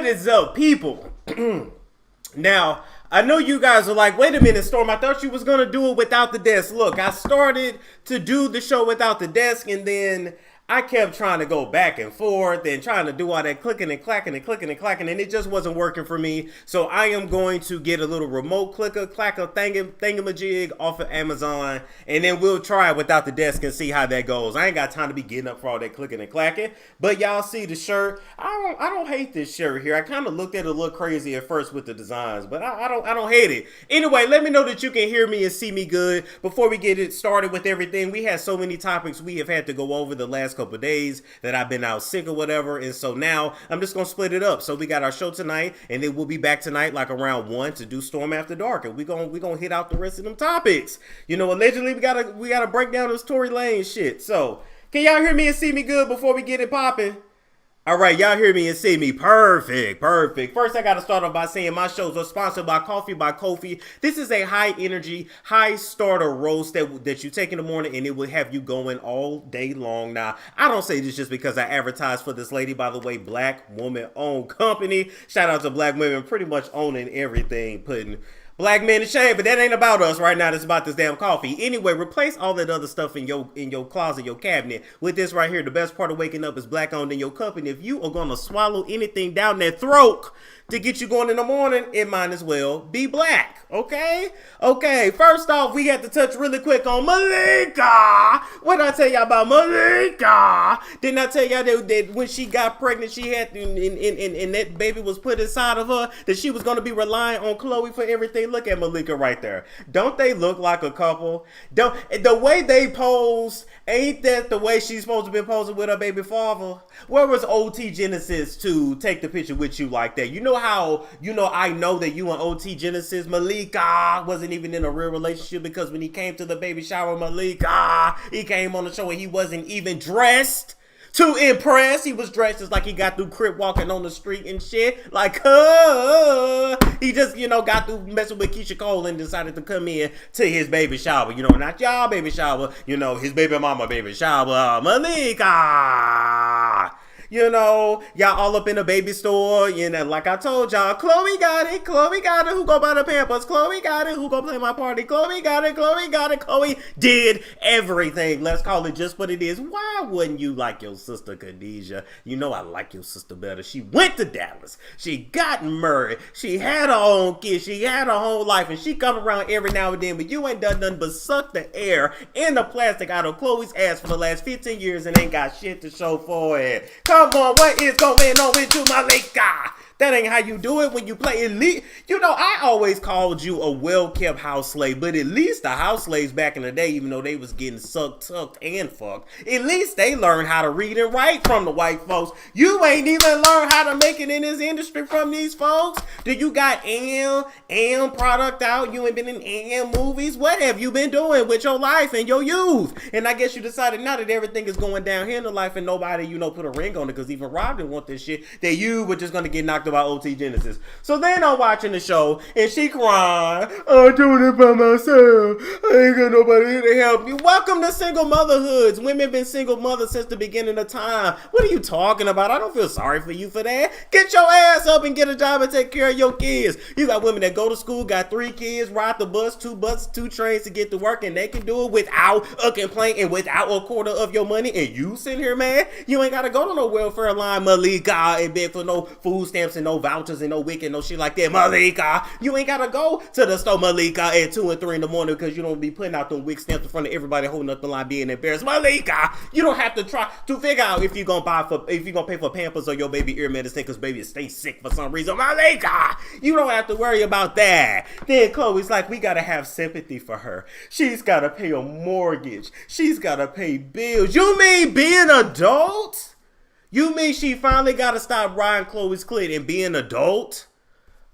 is up, people? Now, I know you guys are like, wait a minute, Storm, I thought you was going to do it without the desk. Look, I started to do the show without the desk, and then I kept trying to go back and forth and trying to do all that clicking and clacking and clicking and clacking, and it just wasn't working for me. So I am going to get a little remote clacker thingamajig off of Amazon, and then we'll try it without the desk and see how that goes. I ain't got time to be getting up for all that clicking and clacking. But y'all see the shirt. I don't hate this shirt here. I kind of looked at it a little crazy at first with the designs, but I don't hate it. Anyway, let me know that you can hear me and see me good. Before we get it started with everything, we had so many topics we have had to go over the last couple of days that I've been out sick or whatever, and so now I'm just gonna split it up. So we got our show tonight, and then we'll be back tonight like around 1 to do Storm After Dark, and we gonna hit out the rest of them topics. You know, allegedly we gotta break down this Tory Lane shit. So can y'all hear me and see me good before we get it popping? All right, y'all hear me and see me. Perfect. First, I got to start off by saying my shows are sponsored by Coffee by Kofi. This is a high energy, high starter roast that you take in the morning, and it will have you going all day long. Now, I don't say this just because I advertise for this lady. By the way, black woman owned company. Shout out to black women pretty much owning everything, putting black men in shame, but that ain't about us right now. It's about this damn coffee. Anyway, replace all that other stuff in your closet, your cabinet, with this right here. The best part of waking up is black owned in your company. If you are gonna swallow anything down that throat to get you going in the morning, it might as well be black. Okay. First off, we got to touch really quick on Malika. What did I tell y'all about Malika? Didn't I tell y'all that when she got pregnant, she had and that baby was put inside of her, that she was gonna be relying on Chloe for everything? Look at Malika right there. Don't they look like a couple? The way they pose, ain't that the way she's supposed to be posing with her baby father? Where was OT Genesis to take the picture with you like that? You know how, I know that you and OT Genesis, Malika, wasn't even in a real relationship, because when he came to the baby shower, Malika, he came on the show and he wasn't even dressed to impress. He was dressed just like he got through crip walking on the street and shit. Like, he just, got through messing with Keisha Cole and decided to come in to his baby shower. Not y'all baby shower, his baby mama baby shower. Malika! Y'all all up in a baby store, like I told y'all, Chloe got it, who go buy the Pampers, Chloe got it, who go play my party, Chloe got it, Chloe did everything. Let's call it just what it is. Why wouldn't you like your sister Khadijah? I like your sister better. She went to Dallas, she got married, she had her own kids, she had her whole life, and she come around every now and then, but you ain't done nothing but suck the air and the plastic out of Chloe's ass for the last 15 years and ain't got shit to show for it. Come on, what is going on with you, Malika? That ain't how you do it when you play elite. I always called you a well-kept house slave, but at least the house slaves back in the day, even though they was getting sucked, tucked, and fucked, at least they learned how to read and write from the white folks. You ain't even learned how to make it in this industry from these folks. Do you got AM product out? You ain't been in AM movies? What have you been doing with your life and your youth? And I guess you decided now that everything is going down here in the life and nobody, put a ring on it, because even Rob didn't want this shit, that you were just going to get knocked about OT Genesis. So then I'm watching the show and she crying, I'm doing it by myself, I ain't got nobody here to help me. Welcome to single motherhoods. Women been single mothers since the beginning of time. What are you talking about? I don't feel sorry for you for that. Get your ass up and get a job and take care of your kids. You got women that go to school, got 3 kids, ride the bus, 2 trains to get to work, and they can do it without a complaint and without a quarter of your money, and you sitting here, man, you ain't gotta go to no welfare line, Malika, and beg for no food stamps and no vouchers and no wick and no shit like that, Malika. You ain't gotta go to the store, Malika, at 2 and 3 in the morning, because you don't be putting out them wick stamps in front of everybody holding up the line being embarrassed, Malika. You don't have to try to figure out if you're gonna pay for Pampers or your baby ear medicine because baby stay sick for some reason, Malika. You don't have to worry about that. Then Chloe's like, we gotta have sympathy for her. She's gotta pay a mortgage. She's gotta pay bills. You mean being adult? You mean she finally got to stop riding Chloe's clit and be an adult?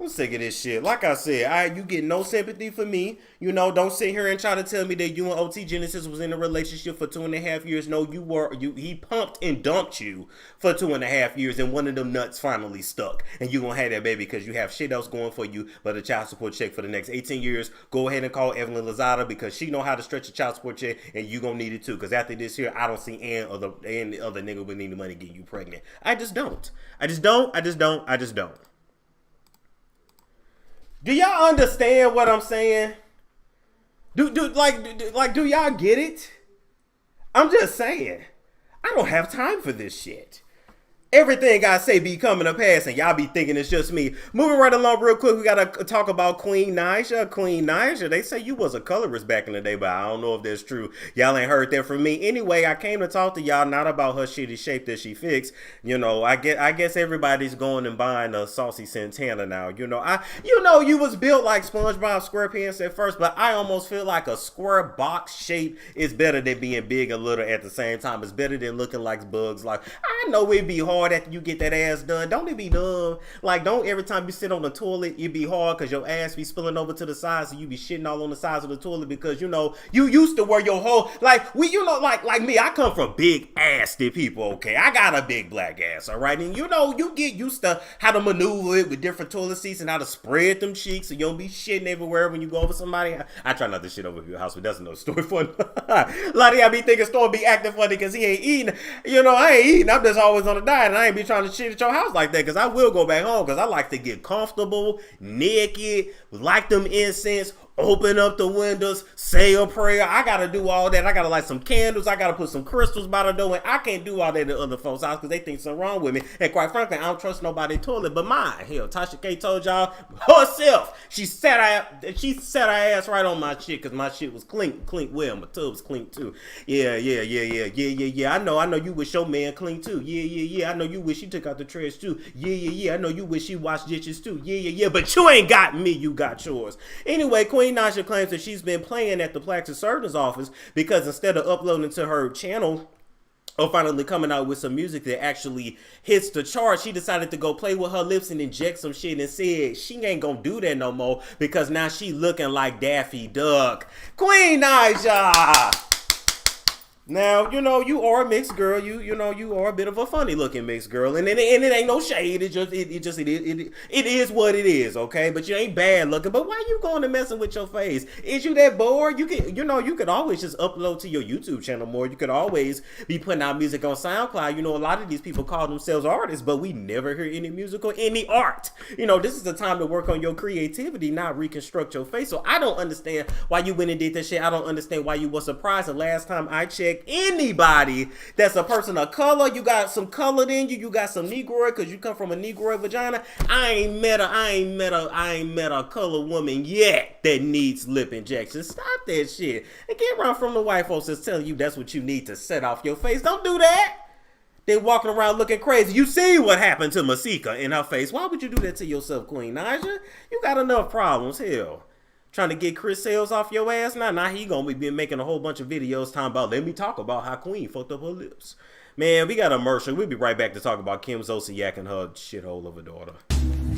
I'm sick of this shit. Like I said, you get no sympathy for me. You know, don't sit here and try to tell me that you and OT Genesis was in a relationship for 2.5 years. No, you were. He pumped and dumped you for 2.5 years, and one of them nuts finally stuck. And you gonna have that baby because you have shit else going for you but a child support check for the next 18 years. Go ahead and call Evelyn Lozada because she know how to stretch a child support check, and you gonna need it too. Because after this year, I don't see any other nigga with need the money getting you pregnant. I just don't. I just don't. Do y'all understand what I'm saying? Do y'all get it? I'm just saying. I don't have time for this shit. Everything I say be coming to pass, and y'all be thinking it's just me. Moving right along real quick, we gotta talk about Queen Naija. Queen Naija, they say you was a colorist back in the day, but I don't know if that's true. Y'all ain't heard that from me. Anyway, I came to talk to y'all not about her shitty shape that she fixed. You know, I guess everybody's going and buying a Saucy Santana now. You know, you was built like SpongeBob SquarePants at first, but I almost feel like a square box shape is better than being big and little at the same time. It's better than looking like bugs. Like, I know it'd be hard after you get that ass done. Don't it be dumb? Like, don't every time you sit on the toilet, it be hard because your ass be spilling over to the sides, so you be shitting all on the sides of the toilet because, you know, you used to wear your whole, like me, I come from big assy people, okay? I got a big black ass, all right? And, you know, you get used to how to maneuver it with different toilet seats and how to spread them cheeks so you don't be shitting everywhere when you go over somebody. I try not to shit over your house, but that's another story for a lot of y'all be thinking Storm be acting funny because he ain't eating. You know, I ain't eating. I'm just always on a diet, and I ain't be trying to shit at your house like that because I will go back home because I like to get comfortable, naked, like them incense, open up the windows, say a prayer. I gotta do all that. I gotta light some candles. I gotta put some crystals by the door. And I can't do all that at other folks' house because they think something wrong with me. And quite frankly, I don't trust nobody's toilet but mine. Hell, Tasha K told y'all herself. She sat her ass right on my shit because my shit was clean well. My tub was clean too. Yeah. I know you wish your man clean too. Yeah. I know you wish he took out the trash too. Yeah. I know you wish he washed dishes too. Yeah. But you ain't got me. You got yours. Anyway, Queen Naija claims that she's been playing at the plastic surgeon's office because instead of uploading to her channel or finally coming out with some music that actually hits the chart, she decided to go play with her lips and inject some shit and said she ain't gonna do that no more because now she looking like Daffy Duck. Queen Naija! Now, you know, you are a mixed girl. You know, you are a bit of a funny looking mixed girl. And it ain't no shade. It is what it is, okay? But you ain't bad looking. But why you going and messing with your face? Is you that bored? You could always just upload to your YouTube channel more. You could always be putting out music on SoundCloud. You know, a lot of these people call themselves artists, but we never hear any music or any art. You know, this is the time to work on your creativity, not reconstruct your face. So I don't understand why you went and did that shit. I don't understand why you were surprised. The last time I checked, anybody that's a person of color, you got some colored in you got some Negroid because you come from a Negroid vagina. I ain't met a colored woman yet that needs lip injections. Stop that shit and get around from the white folks that's telling you that's what you need to set off your face. Don't do that. They walking around looking crazy. You see what happened to Masika in her face. Why would you do that to yourself, Queen Naija? You got enough problems. Hell, trying to get Chris Sales off your ass? Now he gonna be making a whole bunch of videos talking about, let me talk about how Queen fucked up her lips. Man, we got a commercial. We'll be right back to talk about Kim Zolciak and her shithole of a daughter.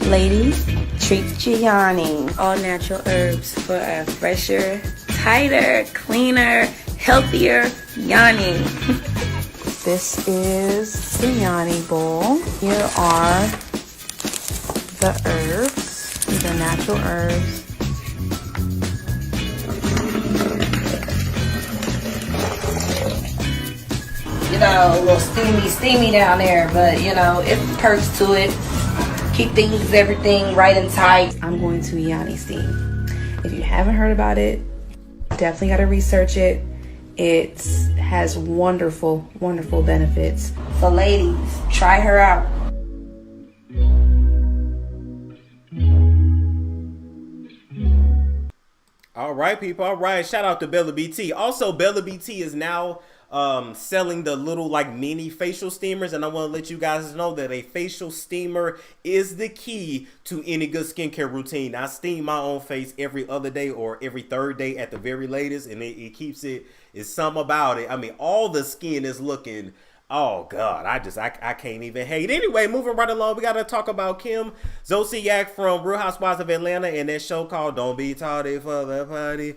Ladies, treat Gianni. All natural herbs for a fresher, tighter, cleaner, healthier Yanni. This is the Yanni bowl. Here are the herbs. These are natural herbs. You know, a little steamy down there, but you know, it's perks to it. Keep everything right and tight. I'm going to Yanni steam. If you haven't heard about it, definitely got to research it. It has wonderful, wonderful benefits. So ladies, try her out. All right, people. All right. Shout out to Bella BT. Also, Bella BT is now selling the little like mini facial steamers, and I want to let you guys know that a facial steamer is the key to any good skincare routine. I steam my own face every other day or every third day at the very latest, and it keeps it. It's something about it. I mean, all the skin is looking Oh God, I can't even hate. Anyway, moving right along, we gotta talk about Kim Zolciak from Real Housewives of Atlanta and that show called "Don't Be Tardy for the Party."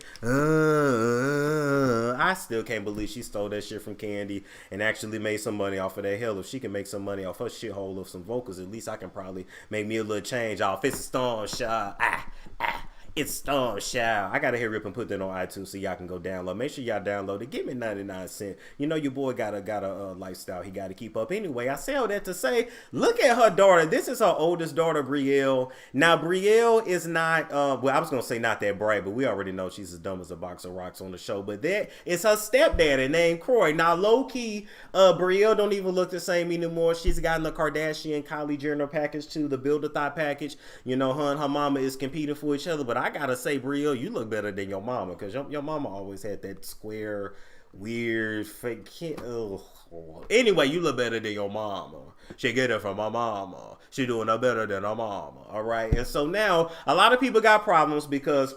I still can't believe she stole that shit from Candy and actually made some money off of that. Hell, if she can make some money off her shithole of some vocals, at least I can probably make me a little change off. It's a storm shot. It's Storm Shower. I gotta hurry up and put that on iTunes so y'all can go download. Make sure y'all download it. Give me 99 cents. You know your boy got a lifestyle he got to keep up. Anyway, I say all that to say, look at her daughter. This is her oldest daughter, Brielle. Now, Brielle is not, well, I was gonna say not that bright, but we already know she's as dumb as a box of rocks on the show. But that is her stepdaddy named Croy. Now, low key, Brielle don't even look the same anymore. She's gotten the Kardashian Kylie Jenner package too, the Build-A-Thigh package. You know, her and her mama is competing for each other, but I gotta say, Brielle, you look better than your mama, because your mama always had that square, weird, fake. Anyway, you look better than your mama. She get it from her mama. She doing her better than her mama. All right, and so now a lot of people got problems because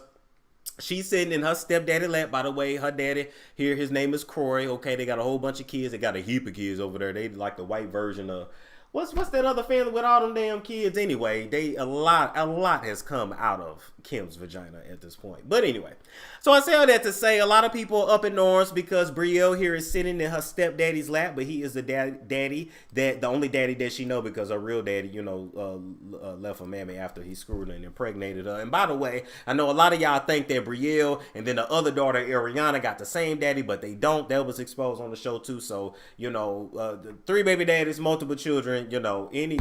she's sitting in her stepdaddy lap. By the way, her daddy here, his name is Croy. Okay, they got a whole bunch of kids. They got a heap of kids over there. They like the white version of. What's that other family with all them damn kids? Anyway, a lot has come out of Kim's vagina at this point. But anyway, so I say all that to say a lot of people are up in arms because Brielle here is sitting in her stepdaddy's lap, but he is the daddy that the only daddy that she know because her real daddy, you know, left her mammy after he screwed her and impregnated her. And by the way, I know a lot of y'all think that Brielle and then the other daughter Ariana got the same daddy, but they don't. That was exposed on the show too. So you know, the 3 baby daddies, multiple children. You know, you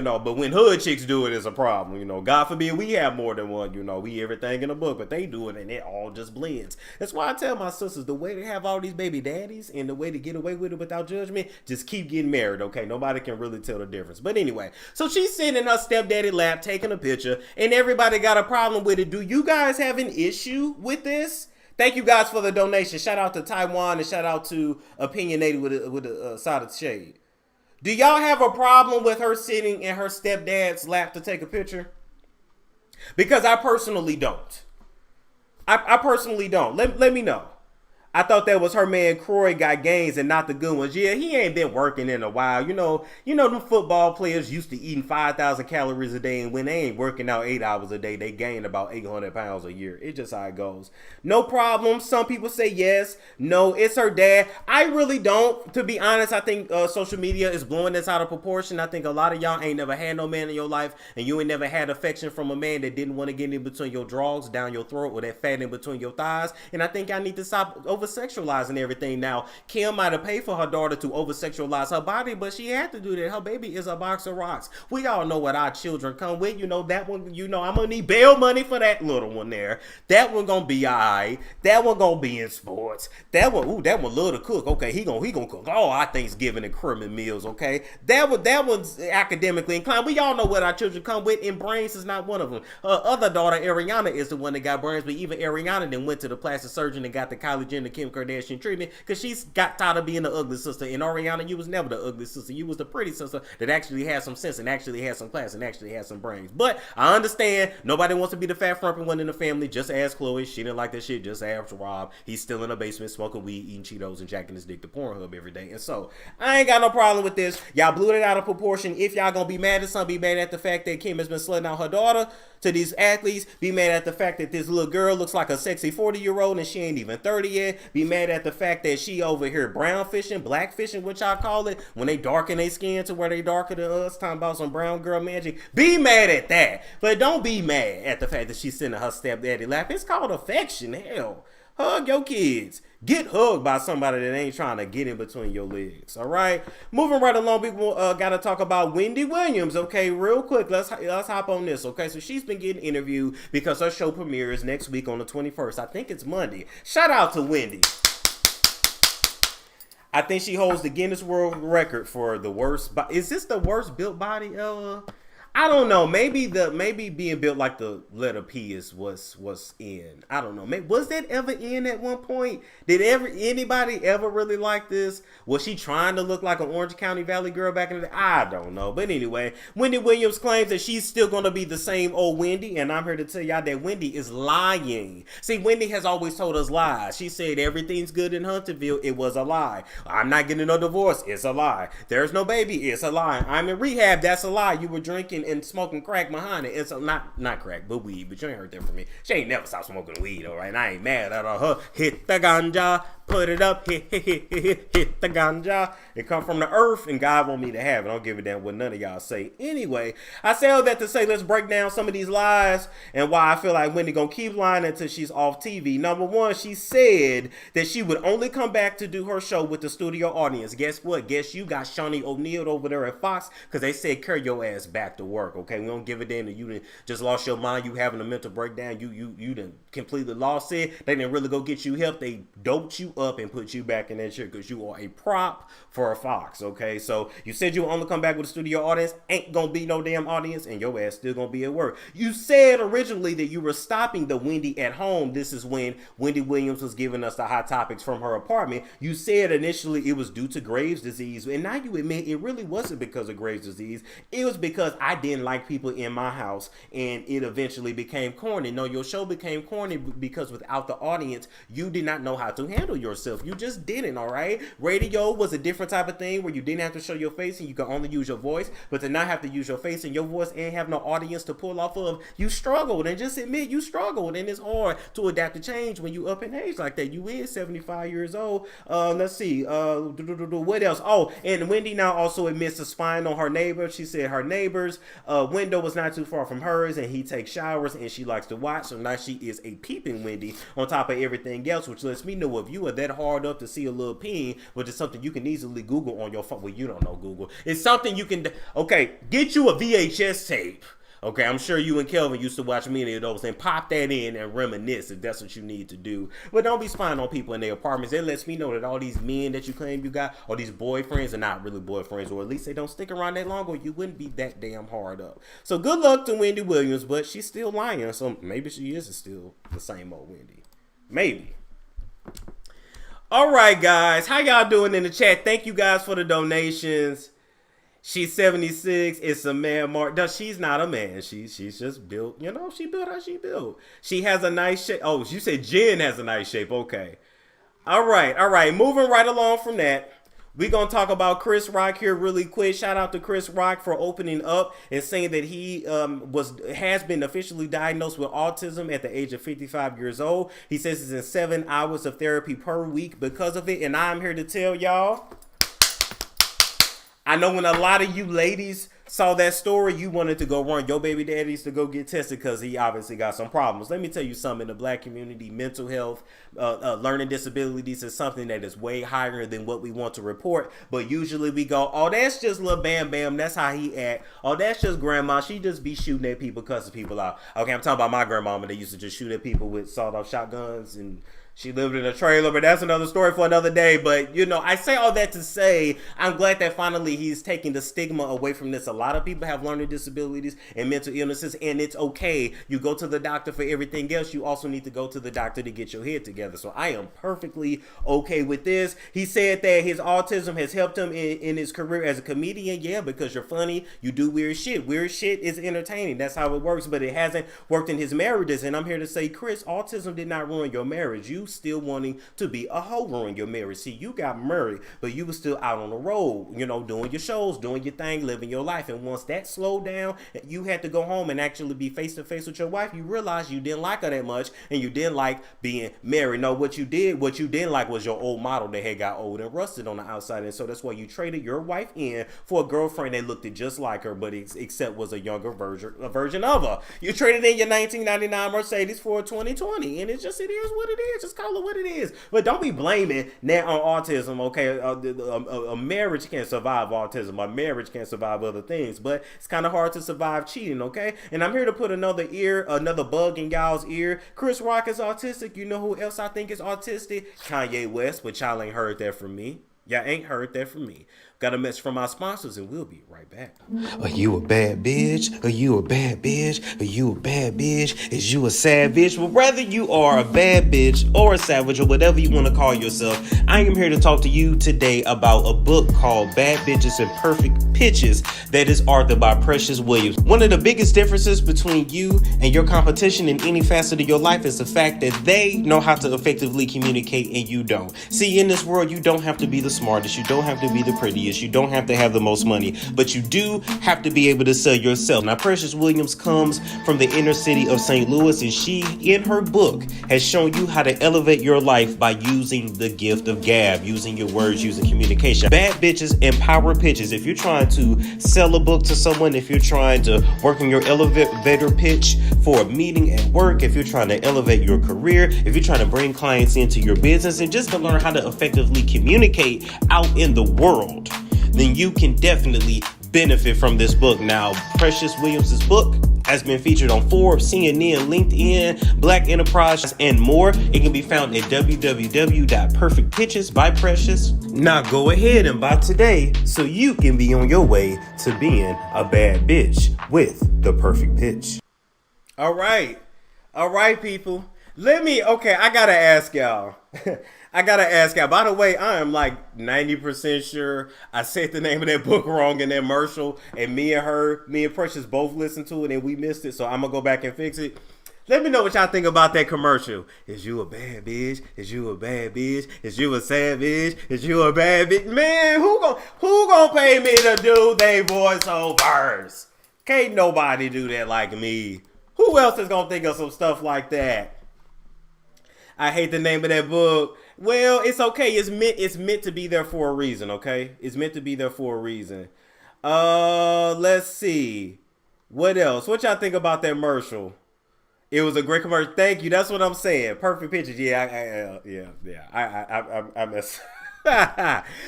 know, but when hood chicks do it, it's a problem. You know, God forbid we have more than one. You know, we everything in a book, but they do it and it all just blends. That's why I tell my sisters, the way to have all these baby daddies and the way to get away with it without judgment, just keep getting married. Okay, nobody can really tell the difference. But anyway, so she's sitting in her stepdaddy lap taking a picture, and everybody got a problem with it. Do you guys have an issue with this? Thank you guys for the donation. Shout out to Taiwan and shout out to Opinionated with a side of shade. Do y'all have a problem with her sitting in her stepdad's lap to take a picture? Because I personally don't. I personally don't. Let me know. I thought that was her man Croy got gains and not the good ones. Yeah, he ain't been working in a while. You know them football players used to eating 5,000 calories a day, and when they ain't working out 8 hours a day, they gain about 800 pounds a year. It's just how it goes. No problem. Some people say yes. No, it's her dad. I really don't. To be honest, I think social media is blowing this out of proportion. I think a lot of y'all ain't never had no man in your life, and you ain't never had affection from a man that didn't want to get in between your drawers, down your throat, or that fat in between your thighs. And I think I need to stop over-sexualizing everything. Now, Kim might have paid for her daughter to over-sexualize her body, but she had to do that. Her baby is a box of rocks. We all know what our children come with. You know, that one, you know, I'm gonna need bail money for that little one there. That one gonna be alright. That one gonna be in sports. That one love to cook. Okay, he gonna cook all our Thanksgiving and Christmas meals, okay? That one's academically inclined. We all know what our children come with, and brains is not one of them. Her other daughter, Ariana, is the one that got brains, but even Ariana then went to the plastic surgeon and got the Kylie Jenner Kim Kardashian treatment because she's got tired of being the ugly sister. And Ariana, you was never the ugly sister. You was the pretty sister that actually had some sense and actually had some class and actually had some brains. But I understand nobody wants to be the fat frumpy one in the family. Just ask Chloe. She didn't like that shit. Just ask Rob. He's still in the basement smoking weed, eating Cheetos, and jacking his dick to Pornhub every day. And so I ain't got no problem with this. Y'all blew it out of proportion. If y'all gonna be mad at something, be mad at the fact that Kim has been slutting out her daughter to these athletes. Be mad at the fact that this little girl looks like a sexy 40-year-old and she ain't even 30 yet. Be mad at the fact that she over here brown fishing, black fishing, which I call it, when they darken their skin to where they darker than us, talking about some brown girl magic. Be mad at that. But don't be mad at the fact that she's sitting in her stepdaddy lap. It's called affection. Hell, hug your kids. Get hugged by somebody that ain't trying to get in between your legs. All right. Moving right along, we got to talk about Wendy Williams. Okay, real quick. Let's hop on this. Okay, so she's been getting interviewed because her show premieres next week on the 21st. I think it's Monday. Shout out to Wendy. I think she holds the Guinness World Record for the worst. Is this the worst built body ever? I don't know. Maybe being built like the letter P is what's in. I don't know. Maybe, was that ever in at one point? Did anybody ever really like this? Was she trying to look like an Orange County Valley girl back in the day? I don't know. But anyway, Wendy Williams claims that she's still gonna be the same old Wendy, and I'm here to tell y'all that Wendy is lying. See, Wendy has always told us lies. She said everything's good in Hunterville. It was a lie. I'm not getting no divorce. It's a lie. There's no baby. It's a lie. I'm in rehab. That's a lie. You were drinking and smoking crack behind it. It's not crack, but weed. But you ain't heard that from me. She ain't never stopped smoking weed, all right? And I ain't mad at her. Hit the ganja, put it up, hit the ganja. It come from the earth, and God want me to have it. I don't give a damn what none of y'all say. Anyway, I say all that to say let's break down some of these lies and why I feel like Wendy gonna keep lying until she's off TV. Number one, she said that she would only come back to do her show with the studio audience. Guess what? Guess you got Shawnee O'Neal over there at Fox because they said carry your ass back to work. Okay, we don't give a damn that you done just lost your mind. You having a mental breakdown. You done completely lost it. They didn't really go get you help. They doped you up and put you back in that chair because you are a prop for a Fox. Okay, so you said you would only come back with a studio audience. Ain't gonna be no damn audience, and your ass still gonna be at work. You said originally that you were stopping the Wendy at home. This is when Wendy Williams was giving us the hot topics from her apartment. You said initially it was due to Graves' disease, and now you admit it really wasn't because of Graves' disease. It was because I didn't like people in my house, and it eventually became corny. No, your show became corny because without the audience, you did not know how to handle yourself. You just didn't, all right? Radio was a different type of thing where you didn't have to show your face and you could only use your voice, but to not have to use your face and your voice and have no audience to pull off of, you struggled. And just admit you struggled, and it's hard to adapt to change when you up in age like that. You is 75 years old. Let's see. What else? Oh, and Wendy now also admits to spying on her neighbor. She said her neighbor's window was not too far from hers, and he takes showers and she likes to watch. So now she is a peeping Wendy on top of everything else, which lets me know if you are that hard up to see a little peen, which is something you can easily Google on your phone. Well, you don't know Google. It's something you can, okay, get you a VHS tape. Okay, I'm sure you and Kelvin used to watch many of those and pop that in and reminisce if that's what you need to do. But don't be spying on people in their apartments. It lets me know that all these men that you claim you got, or these boyfriends are not really boyfriends, or at least they don't stick around that long, or you wouldn't be that damn hard up. So good luck to Wendy Williams, but she's still lying. So maybe she is still the same old Wendy. Maybe. All right, guys. How y'all doing in the chat? Thank you guys for the donations. She's 76. It's a man mark. No, she's not a man. She's just built. You know, she built how she built. She has a nice shape. Oh, you said Jen has a nice shape. Okay. All right. Moving right along from that. We're going to talk about Chris Rock here really quick. Shout out to Chris Rock for opening up and saying that he has been officially diagnosed with autism at the age of 55 years old. He says it's in 7 hours of therapy per week because of it. And I'm here to tell y'all, I know when a lot of you ladies saw that story, you wanted to go run your baby daddies to go get tested because he obviously got some problems. Let me tell you something. In the black community, mental health, learning disabilities is something that is way higher than what we want to report. But usually we go, oh, that's just Lil Bam Bam. That's how he act. Oh, that's just grandma. She just be shooting at people, cussing people out. Okay, I'm talking about my grandmama. They used to just shoot at people with sawed-off shotguns, and she lived in a trailer, but that's another story for another day. But, you know, I say all that to say I'm glad that finally he's taking the stigma away from this. A lot of people have learning disabilities and mental illnesses, and it's okay. You go to the doctor for everything else. You also need to go to the doctor to get your head together. So I am perfectly okay with this. He said that his autism has helped him in his career as a comedian. Yeah, because you're funny. You do weird shit. Weird shit is entertaining. That's how it works, but it hasn't worked in his marriages. And I'm here to say, Chris, autism did not ruin your marriage. You still wanting to be a hoe ruin your marriage. See, you got married, but you were still out on the road, you know, doing your shows, doing your thing, living your life. And once that slowed down, you had to go home and actually be face to face with your wife. You realized you didn't like her that much, and you didn't like being married. No, what you didn't like was your old model that had got old and rusted on the outside. And so that's why you traded your wife in for a girlfriend that looked just like her, but except was a younger version of her. You traded in your 1999 Mercedes for a 2020, and it is what it is. Just call it what it is. But don't be blaming that on autism. Okay, a marriage can't survive autism. A marriage can't survive other things, but it's kind of hard to survive cheating. Okay, and I'm here to put another bug in y'all's ear. Chris Rock is autistic. You know who else I think is autistic? Kanye West, but y'all ain't heard that from me. Y'all ain't heard that from me. Got a message from our sponsors, and we'll be right back. Are you a bad bitch? Are you a bad bitch? Are you a bad bitch? Is you a savage? Well, whether you are a bad bitch or a savage or whatever you want to call yourself, I am here to talk to you today about a book called Bad Bitches and Perfect Pitches that is authored by Precious Williams. One of the biggest differences between you and your competition in any facet of your life is the fact that they know how to effectively communicate and you don't. See, in this world, you don't have to be the smartest, you don't have to be the prettiest, you don't have to have the most money, but you do have to be able to sell yourself. Now, Precious Williams comes from the inner city of St. Louis, and she, in her book, has shown you how to elevate your life by using the gift of gab, using your words, using communication. Bad Bitches and Power Pitches. If you're trying to sell a book to someone, if you're trying to work on your elevator pitch for a meeting at work, if you're trying to elevate your career, if you're trying to bring clients into your business, and just to learn how to effectively communicate out in the world, then you can definitely benefit from this book. Now, Precious Williams' book has been featured on Forbes, CNN, LinkedIn, Black Enterprise, and more. It can be found at www.perfectpitches by Precious. Now go ahead and buy today so you can be on your way to being a bad bitch with the perfect pitch. All right, people. I gotta ask y'all. By the way, I am like 90% sure I said the name of that book wrong in that commercial, and me and Precious both listened to it and we missed it, so I'm gonna go back and fix it. Let me know what y'all think about that commercial. Is you a bad bitch? Is you a bad bitch? Is you a savage? Is you a bad bitch? Man, who gonna pay me to do they voiceovers? Can't nobody do that like me. Who else is gonna think of some stuff like that? I hate the name of that book. Well, it's okay. It's meant to be there for a reason, okay? It's meant to be there for a reason. Let's see. What else? What y'all think about that commercial? It was a great commercial. Thank you. That's what I'm saying. Perfect pictures. Yeah, I miss.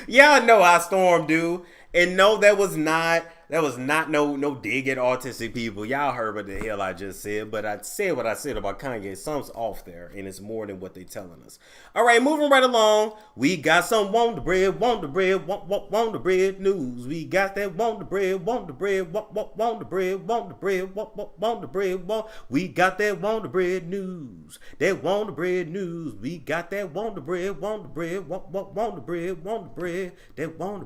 Y'all know how Storm do. And no, that was not no dig at autistic people. Y'all heard what the hell I just said, but I said what I said about Kanye. Something's off there, and it's more than what they telling us. All right, moving right along. We got some want the bread news. We got that want the bread. We got that want the bread news. That want the bread news. We got that want the bread. That want the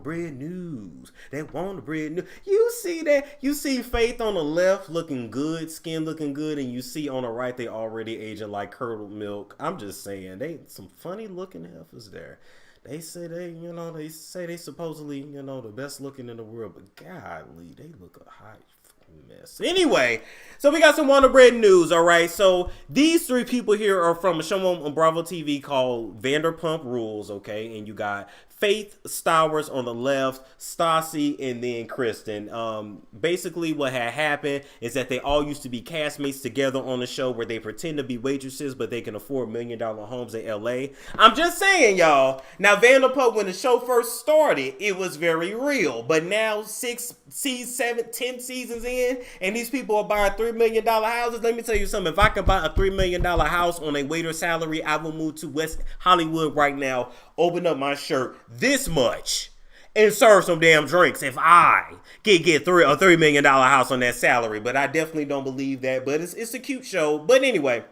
bread news. That want the bread news. You see that? You see Faith on the left looking good, skin looking good, and you see on the right they already aging like curdled milk. I'm just saying, they some funny looking heifers there. They say they supposedly, the best looking in the world, but golly, they look a hot mess. Anyway, so we got some Wonder Bread news, all right? So these three people here are from a show on Bravo TV called Vanderpump Rules, okay? And you got Faith Stowers on the left, Stassi, and then Kristen. Basically what had happened is that they all used to be castmates together on the show where they pretend to be waitresses, but they can afford $1 million homes in LA. I'm just saying, y'all. Now, Vanderpump, when the show first started, it was very real. But now 6, 7, 10 seasons in, and these people are buying $3 million houses. Let me tell you something. If I could buy a $3 million house on a waiter salary, I will move to West Hollywood right now, open up my shirt this much, and serve some damn drinks if I get a $3 million house on that salary. But I definitely don't believe that. But it's a cute show. But anyway,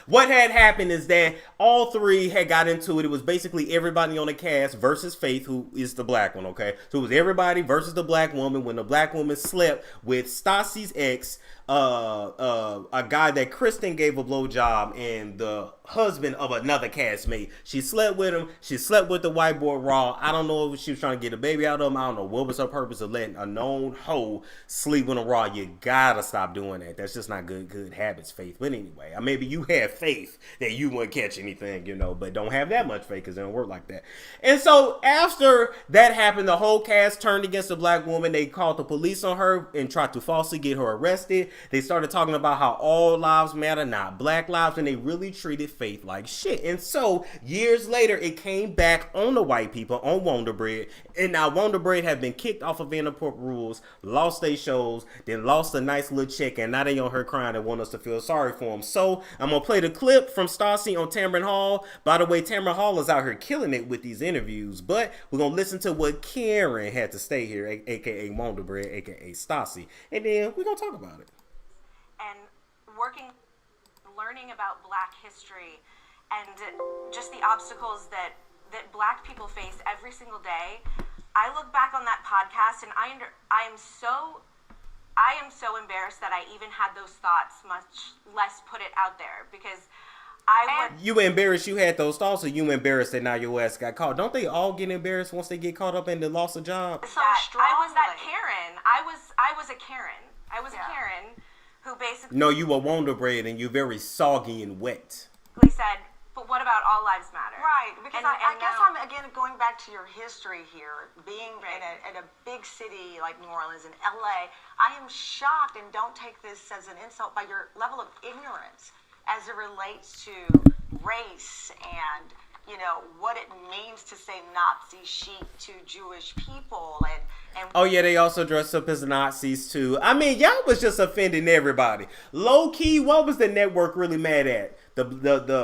what had happened is that all three had got into it. It was basically everybody on the cast versus Faith, who is the black one, okay? So it was everybody versus the black woman when the black woman slept with Stassi's ex, a guy that Kristen gave a blowjob, and the husband of another castmate. She slept with him. She slept with the white boy raw. I don't know if she was trying to get a baby out of him. I don't know what was her purpose of letting a known hoe sleep with a raw. You gotta stop doing that. That's just not good habits, Faith. But anyway, maybe you have faith that you wouldn't catch anything, but don't have that much faith because it don't work like that. And so after that happened, the whole cast turned against the black woman. They called the police on her and tried to falsely get her arrested. They started talking about how all lives matter, not black lives, and they really treated Faith like shit. And so years later, it came back on the white people, on Wonder Bread, and now Wonder Bread have been kicked off of Vanderpump Rules, lost their shows, then lost a nice little check, and now they on her crying and want us to feel sorry for them. So I'm gonna play the clip from Stassi on Tamron Hall. By the way, Tamron Hall is out here killing it with these interviews, but we're gonna listen to what Karen had to say here, aka Wonder Bread, aka Stassi, and then we're gonna talk about it. And learning about Black history and just the obstacles that Black people face every single day. I look back on that podcast and I am so embarrassed that I even had those thoughts, much less put it out there, because You embarrassed you had those thoughts, or you embarrassed that now your ass got caught? Don't they all get embarrassed once they get caught up and they lost a job? So I was that Karen. I was a Karen. I was a Karen who basically... No, you were Wonder Bread and you're very soggy and wet. ...said, but what about all lives matter? Right, because I guess I'm, again, going back to your history here, being in a big city like New Orleans and LA, I am shocked, and don't take this as an insult, by your level of ignorance as it relates to race and, you know, what it means to say Nazi chic to Jewish people and oh yeah, they also dress up as Nazis too. I mean, y'all was just offending everybody. Low key, what was the network really mad at? The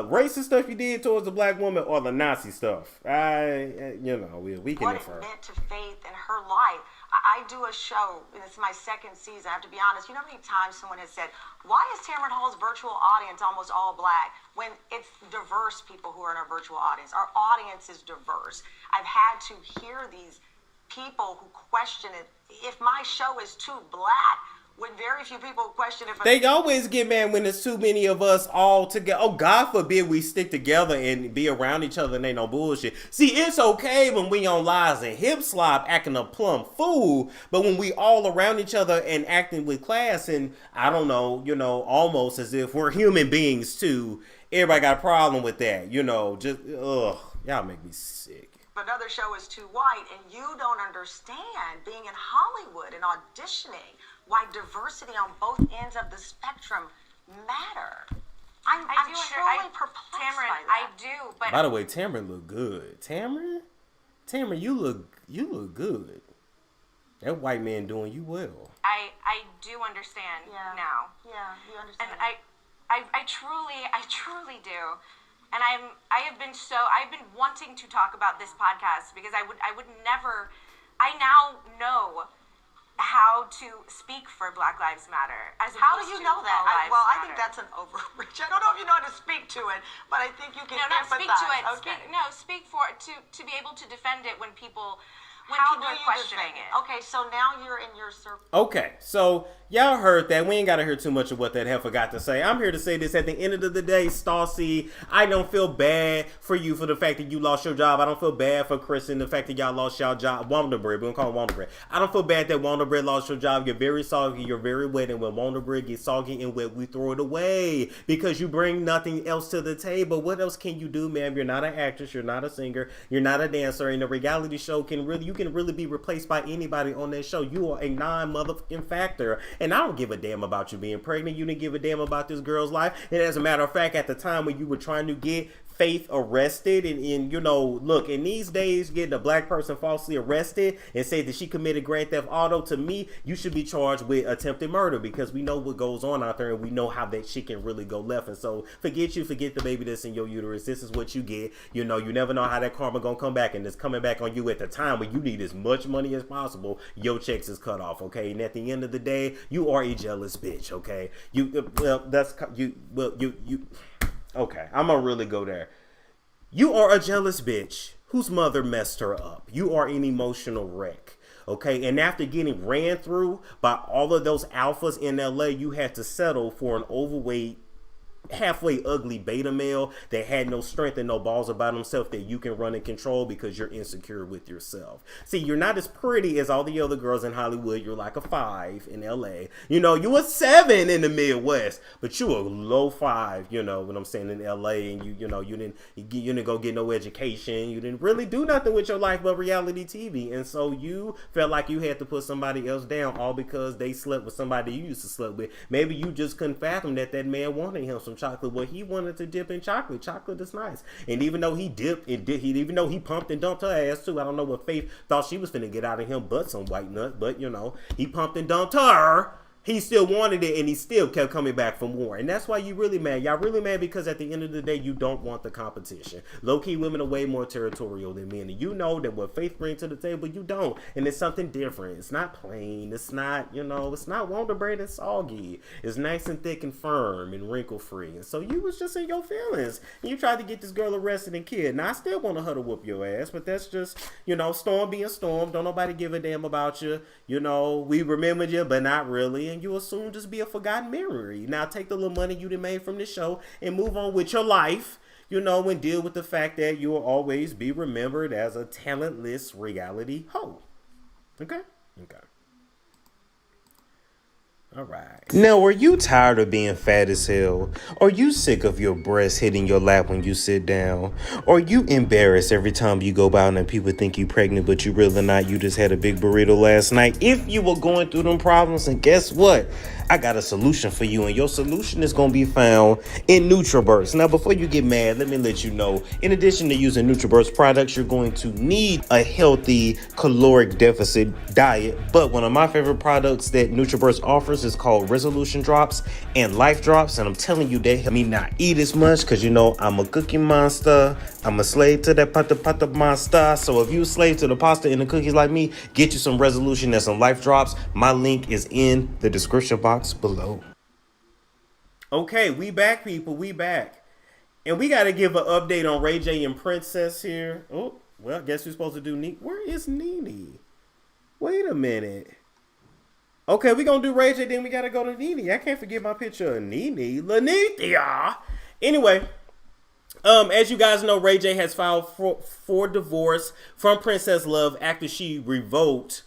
racist stuff you did towards the black woman, or the Nazi stuff? We can what infer. It meant to Faith in her life. I do a show, and it's my second season. I have to be honest. You know how many times someone has said, why is Tamron Hall's virtual audience almost all black? When it's diverse people who are in our virtual audience. Our audience is diverse. I've had to hear these people who question it. If my show is too black, when very few people question if they always get mad when there's too many of us all together. Oh, God forbid we stick together and be around each other and ain't no bullshit. See, it's okay when we on lies and hip slop acting a plumb fool, but when we all around each other and acting with class and, I don't know, almost as if we're human beings too, everybody got a problem with that, y'all make me sick. Another show is too white, and you don't understand being in Hollywood and auditioning why diversity on both ends of the spectrum matter. I'm truly perplexed Tamron, by that. I do, but by the way, Tamron look good. Tamron, you look good. That white man doing you well. I do understand now. Yeah, you understand. And I truly do. And I've been wanting to talk about this podcast because I now know how to speak for Black Lives Matter. How do you know that? I think that's an overreach. I don't know if you know how to speak to it, but I think you can empathize. Speak to it. Okay. Speak for it to be able to defend it when people How do are you questioning defend it. Okay, so now you're in your circle. Okay, so y'all heard that. We ain't got to hear too much of what that heifer got to say. I'm here to say this. At the end of the day, Stassi, I don't feel bad for you for the fact that you lost your job. I don't feel bad for Chris and the fact that y'all lost y'all job. Wonder Bread, we're going to call him Wonder Bread. I don't feel bad that Wonder Bread lost your job. You're very soggy. You're very wet. And when Wonder Bread gets soggy and wet, we throw it away because you bring nothing else to the table. What else can you do, ma'am? You're not an actress. You're not a singer. You're not a dancer. And a reality show you can really be replaced by anybody on that show. You are a non-motherfucking factor. And I don't give a damn about you being pregnant. You didn't give a damn about this girl's life. And as a matter of fact, at the time when you were trying to get Faith arrested and look, in these days, getting a black person falsely arrested and say that she committed grand theft auto, to me, you should be charged with attempted murder because we know what goes on out there and we know how that shit can really go left. And so forget the baby that's in your uterus. This is what you get. You never know how that karma gonna come back, and it's coming back on you at the time when you need as much money as possible. Your checks is cut off, okay? And at the end of the day, you are a jealous bitch, okay? Okay, I'm gonna really go there. You are a jealous bitch whose mother messed her up. You are an emotional wreck. Okay, and after getting ran through by all of those alphas in LA, you had to settle for an overweight halfway ugly beta male that had no strength and no balls about himself that you can run and control because you're insecure with yourself. See, you're not as pretty as all the other girls in Hollywood. You're like a 5 in LA. You know, you a 7 in the Midwest, but you a low 5, you know what I'm saying, in LA, and you didn't go get no education. You didn't really do nothing with your life but reality TV. And so you felt like you had to put somebody else down all because they slept with somebody you used to sleep with. Maybe you just couldn't fathom that man wanted him some chocolate. Well, he wanted to dip in chocolate. Chocolate is nice. And even though he even though he pumped and dumped her ass too, I don't know what Faith thought she was finna get out of him but some white nut, but you know, he pumped and dumped her. He still wanted it, and he still kept coming back for more. And that's why you really mad. Y'all really mad because at the end of the day, you don't want the competition. Low-key women are way more territorial than men. And you know that what Faith brings to the table, you don't. And it's something different. It's not plain. It's not, you know, it's not Wonder Bread and soggy. It's nice and thick and firm and wrinkle-free. And so you was just in your feelings. And you tried to get this girl arrested and killed. Now, I still want her to whoop your ass, but that's just, you know, Storm being Storm. Don't nobody give a damn about you. You know, we remembered you, but not really. And you will soon just be a forgotten memory. Now take the little money you done made from this show and move on with your life, you know, and deal with the fact that you will always be remembered as a talentless reality hoe. Okay? Okay. All right. Now, are you tired of being fat as hell? Are you sick of your breasts hitting your lap when you sit down? Are you embarrassed every time you go by and people think you pregnant, but you really not? You just had a big burrito last night. If you were going through them problems, and guess what? I got a solution for you, and your solution is going to be found in NUTRABURST. Now, before you get mad, let me let you know, in addition to using NUTRABURST products, you're going to need a healthy caloric deficit diet. But one of my favorite products that NUTRABURST offers is called Resolution Drops and Life Drops. And I'm telling you, they help me not eat as much because, you know, I'm a cookie monster. I'm a slave to that pata monster. So if you a slave to the pasta and the cookies like me, get you some Resolution and some Life Drops. My link is in the description box below. Okay, we back, people. We back. And we got to give an update on Ray J and Princess here. Oh, well, guess who's supposed to do Nene? Where is Nene? Wait a minute. Okay, we going to do Ray J, then we got to go to Nene. I can't forget my picture of Nene. Lanithia. Anyway, as you guys know, Ray J has filed for divorce from Princess Love after she revoked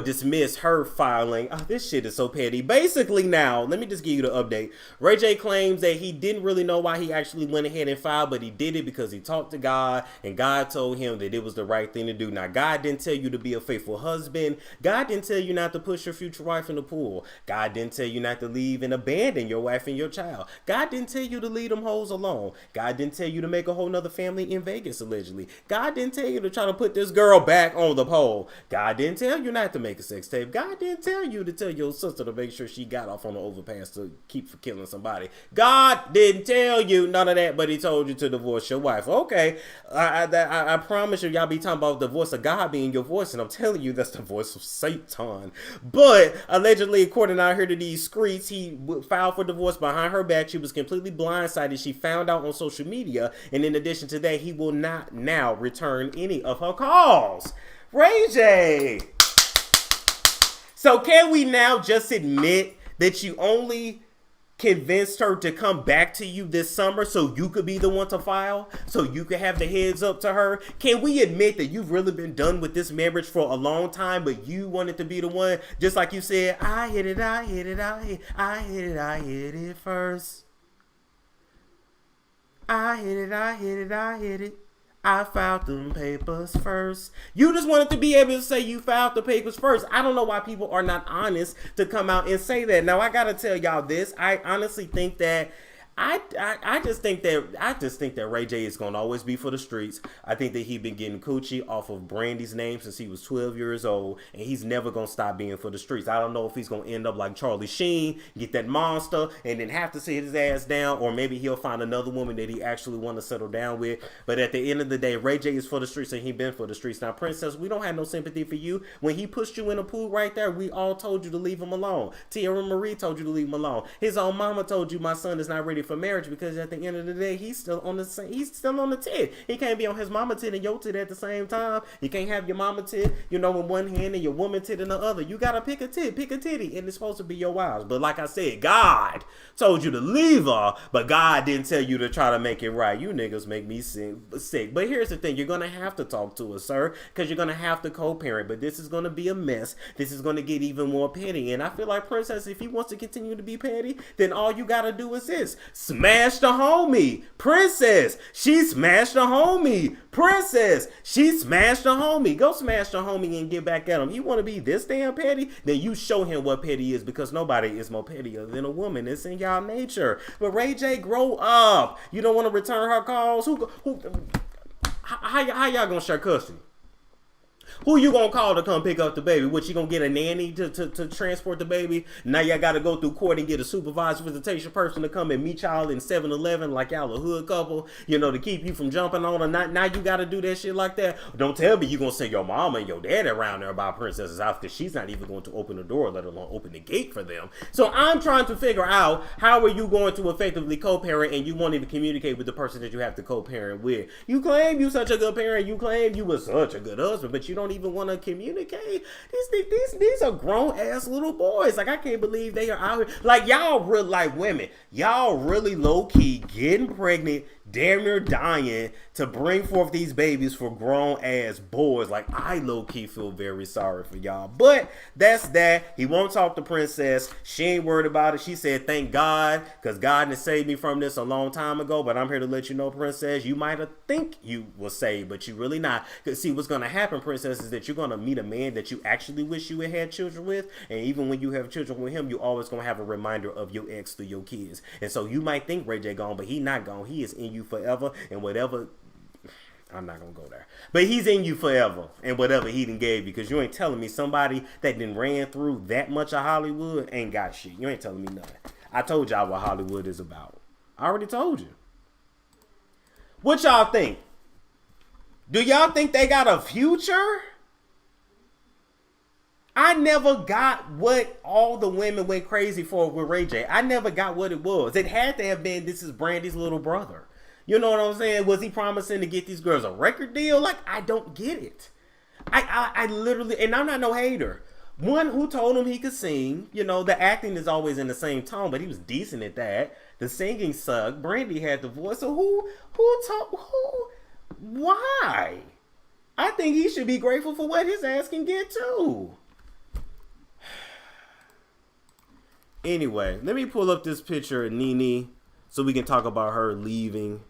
dismissed her filing. Oh, this shit is so petty. Basically now, let me just give you the update. Ray J claims that he didn't really know why he actually went ahead and filed, but he did it because he talked to God, and God told him that it was the right thing to do. Now, God didn't tell you to be a faithful husband. God didn't tell you not to push your future wife in the pool. God didn't tell you not to leave and abandon your wife and your child. God didn't tell you to leave them hoes alone. God didn't tell you to make a whole nother family in Vegas, allegedly. God didn't tell you to try to put this girl back on the pole. God didn't tell you not to make a sex tape. God didn't tell you to tell your sister to make sure she got off on the overpass to keep from killing somebody. God didn't tell you none of that, but he told you to divorce your wife. Okay, I promise you, y'all be talking about the voice of God being your voice, and I'm telling you that's the voice of Satan. But allegedly, according out here to these streets, he filed for divorce behind her back. She was completely blindsided. She found out on social media, and in addition to that, he will not now return any of her calls. Ray J. So can we now just admit that you only convinced her to come back to you this summer so you could be the one to file, so you could have the heads up to her? Can we admit that you've really been done with this marriage for a long time, but you wanted to be the one, just like you said, I hit it first. I hit it. I filed them papers first. You just wanted to be able to say you filed the papers first. I don't know why people are not honest to come out and say that. Now, I gotta tell y'all this. I honestly think that I just think that Ray J is gonna always be for the streets. I think that he's been getting coochie off of Brandy's name since he was 12 years old, and he's never gonna stop being for the streets. I don't know if he's gonna end up like Charlie Sheen, get that monster, and then have to sit his ass down, or maybe he'll find another woman that he actually want to settle down with. But at the end of the day, Ray J is for the streets, and he been for the streets. Now, Princess, we don't have no sympathy for you. When he pushed you in a pool right there, we all told you to leave him alone. Tierra Marie told you to leave him alone. His own mama told you my son is not ready for for marriage, because at the end of the day, he's still on the tit. He can't be on his mama tit and your tit at the same time. You can't have your mama tit, in one hand and your woman tit in the other. You gotta pick a titty, and it's supposed to be your wives. But like I said, God told you to leave her, but God didn't tell you to try to make it right. You niggas make me sick. But here's the thing, you're gonna have to talk to her, sir, because you're gonna have to co-parent. But this is gonna be a mess. This is gonna get even more petty. And I feel like Princess, if he wants to continue to be petty, then all you gotta do is this: smash the homie. Princess, she smashed the homie. Princess, she smashed the homie. Go smash the homie and get back at him. You want to be this damn petty? Then you show him what petty is, because nobody is more pettier than a woman. It's in y'all nature. But Ray J, grow up. You don't want to return her calls? How y'all gonna share custody? Who you gonna call to come pick up the baby? What, you gonna get a nanny to transport the baby? Now y'all gotta go through court and get a supervised visitation person to come and meet y'all in 7-Eleven like y'all a hood couple, to keep you from jumping on her. Now you gotta do that shit like that. Don't tell me you gonna send your mama and your daddy around there about Princess's house, because she's not even going to open the door, let alone open the gate for them. So I'm trying to figure out, how are you going to effectively co-parent and you won't even communicate with the person that you have to co-parent with? You claim you such a good parent, you claim you was such a good husband, but you don't even want to communicate. These are grown ass little boys. Like, I can't believe they are out here. Like, y'all really, like, women, y'all really low key getting pregnant, damn near dying to bring forth these babies for grown ass boys. Like, I low key feel very sorry for y'all. But that's that. He won't talk to Princess. She ain't worried about it. She said, thank God, because God has saved me from this a long time ago. But I'm here to let you know, Princess, you might have think you was saved, but you really not. Because see, what's going to happen, Princess, is that you're going to meet a man that you actually wish you had children with. And even when you have children with him, you always going to have a reminder of your ex through your kids. And so you might think Ray J gone, but he not gone. He is in you forever, and whatever. I'm not gonna go there, but he's in you forever, and whatever he done gave you, because you ain't telling me somebody that done ran through that much of Hollywood ain't got shit. You ain't telling me nothing. I told y'all what Hollywood is about. I already told you. What y'all think? Do y'all think they got a future? I never got what all the women went crazy for with Ray J. I never got what it was. It had to have been, this is Brandy's little brother. You know what I'm saying? Was he promising to get these girls a record deal? Like, I don't get it. I literally, and I'm not no hater. One, who told him he could sing? The acting is always in the same tone, but he was decent at that. The singing sucked. Brandy had the voice. So why? I think he should be grateful for what his ass can get too. Anyway, let me pull up this picture of Nene so we can talk about her leaving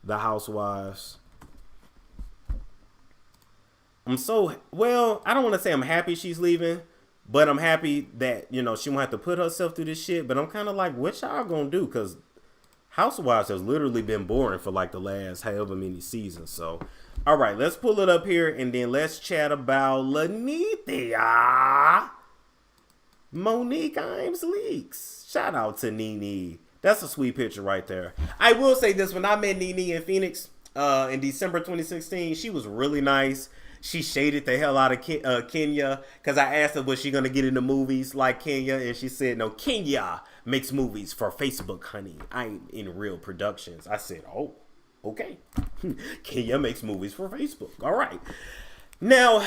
the Housewives. I don't want to say I'm happy she's leaving, but I'm happy that, she won't have to put herself through this shit. But I'm kind of like, what y'all gonna do? Because Housewives has literally been boring for like the last however many seasons. So, all right, let's pull it up here and then let's chat about Lanithia Monique Imes Leakes. Shout out to Nene. That's a sweet picture right there. I will say this, when I met Nene in Phoenix in December 2016, she was really nice. She shaded the hell out of Kenya, because I asked her, was she going to get into movies like Kenya? And she said, no, Kenya makes movies for Facebook, honey. I ain't in real productions. I said, oh, okay. Kenya makes movies for Facebook. All right. Now,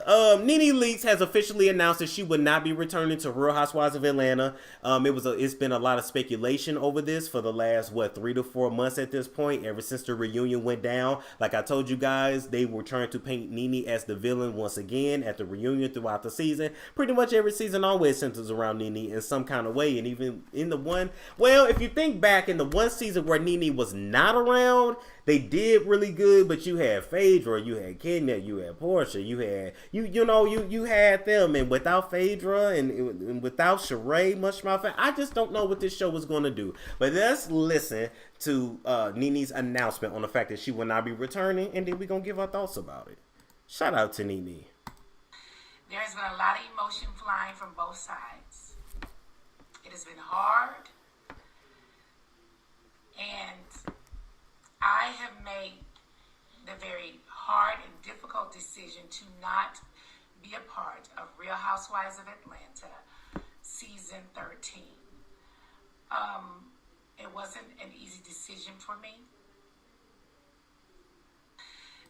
Nene Leakes has officially announced that she would not be returning to Real Housewives of Atlanta. It's been a lot of speculation over this for the last 3 to 4 months at this point, ever since the reunion went down. Like I told you guys, they were trying to paint Nene as the villain once again at the reunion throughout the season. Pretty much every season always centers around Nene in some kind of way. And even in the one, if you think back in the one season where Nene was not around, they did really good, but you had Phaedra, you had Kenya, you had Portia, you had you had them, and without Phaedra and without Sheree, I just don't know what this show was going to do. But let's listen to Nene's announcement on the fact that she will not be returning, and then we're gonna give our thoughts about it. Shout out to Nene. There's been a lot of emotion flying from both sides. It has been hard, and I have made the very hard and difficult decision to not be a part of Real Housewives of Atlanta season 13. It wasn't an easy decision for me.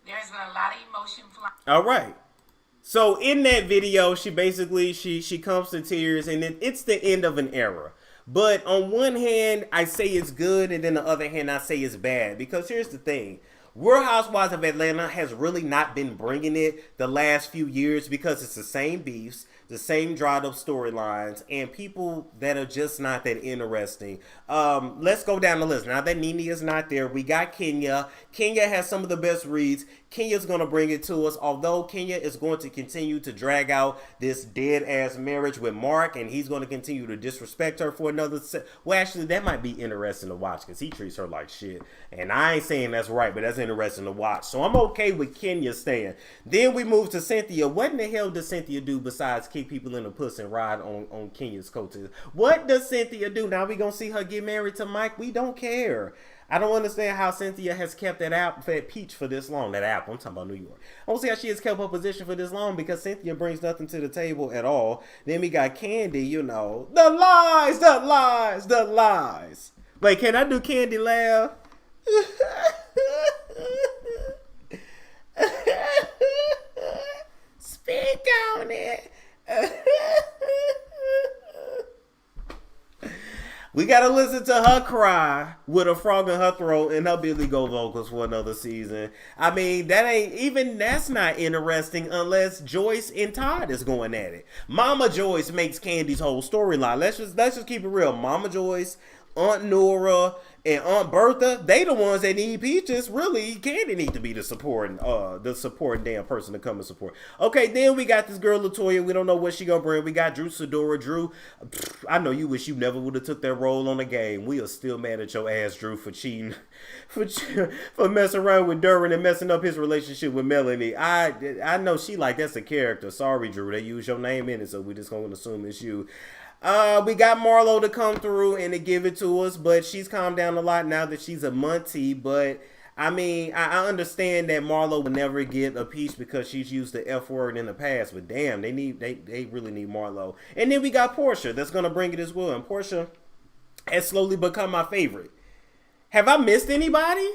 There's been a lot of emotion flying. All right. So in that video, she basically, she comes to tears, and it's the end of an era. But on one hand, I say it's good, and then the other hand, I say it's bad. Because here's the thing. Real Housewives of Atlanta has really not been bringing it the last few years because it's the same beefs, the same dried up storylines, and people that are just not that interesting. Let's go down the list. Now that Nene is not there, we got Kenya. Kenya has some of the best reads. Kenya's going to bring it to us, although Kenya is going to continue to drag out this dead-ass marriage with Mark, and he's going to continue to disrespect her for another well, actually, that might be interesting to watch, because he treats her like shit, and I ain't saying that's right, but that's interesting to watch, so I'm okay with Kenya staying. Then we move to Cynthia. What in the hell does Cynthia do besides kick people in the puss and ride on Kenya's coaches? What does Cynthia do? Now we going to see her get married to Mike? We don't care. I don't understand how Cynthia has kept that peach for this long. That apple, I'm talking about New York. I don't see how she has kept her position for this long because Cynthia brings nothing to the table at all. Then we got Candy, you know. The lies, the lies, the lies. Wait, can I do Candy laugh? Speak on it. We gotta listen to her cry with a frog in her throat and her Billy Goat vocals for another season. I mean, that's not interesting unless Joyce and Todd is going at it. Mama Joyce makes Candy's whole storyline. Let's just keep it real. Mama Joyce, Aunt Nora, and Aunt Bertha, they the ones that need peaches. Really, Candy need to be the supporting damn person to come and support. Okay, then we got this girl Latoya. We don't know what she gonna bring. We got Drew Sidora. Drew, I know you wish you never would have took that role on the game. We are still mad at your ass, Drew, for cheating, for messing around with Duran and messing up his relationship with Melanie. I know she like that's a character. Sorry, Drew. They use your name in it, so we just gonna assume it's you. We got Marlo to come through and to give it to us, but she's calmed down a lot now that she's a Muntie. But I mean, I understand that Marlo will never get a piece because she's used the F word in the past. But damn, they really need Marlo. And then we got Portia that's gonna bring it as well. And Portia has slowly become my favorite. Have I missed anybody?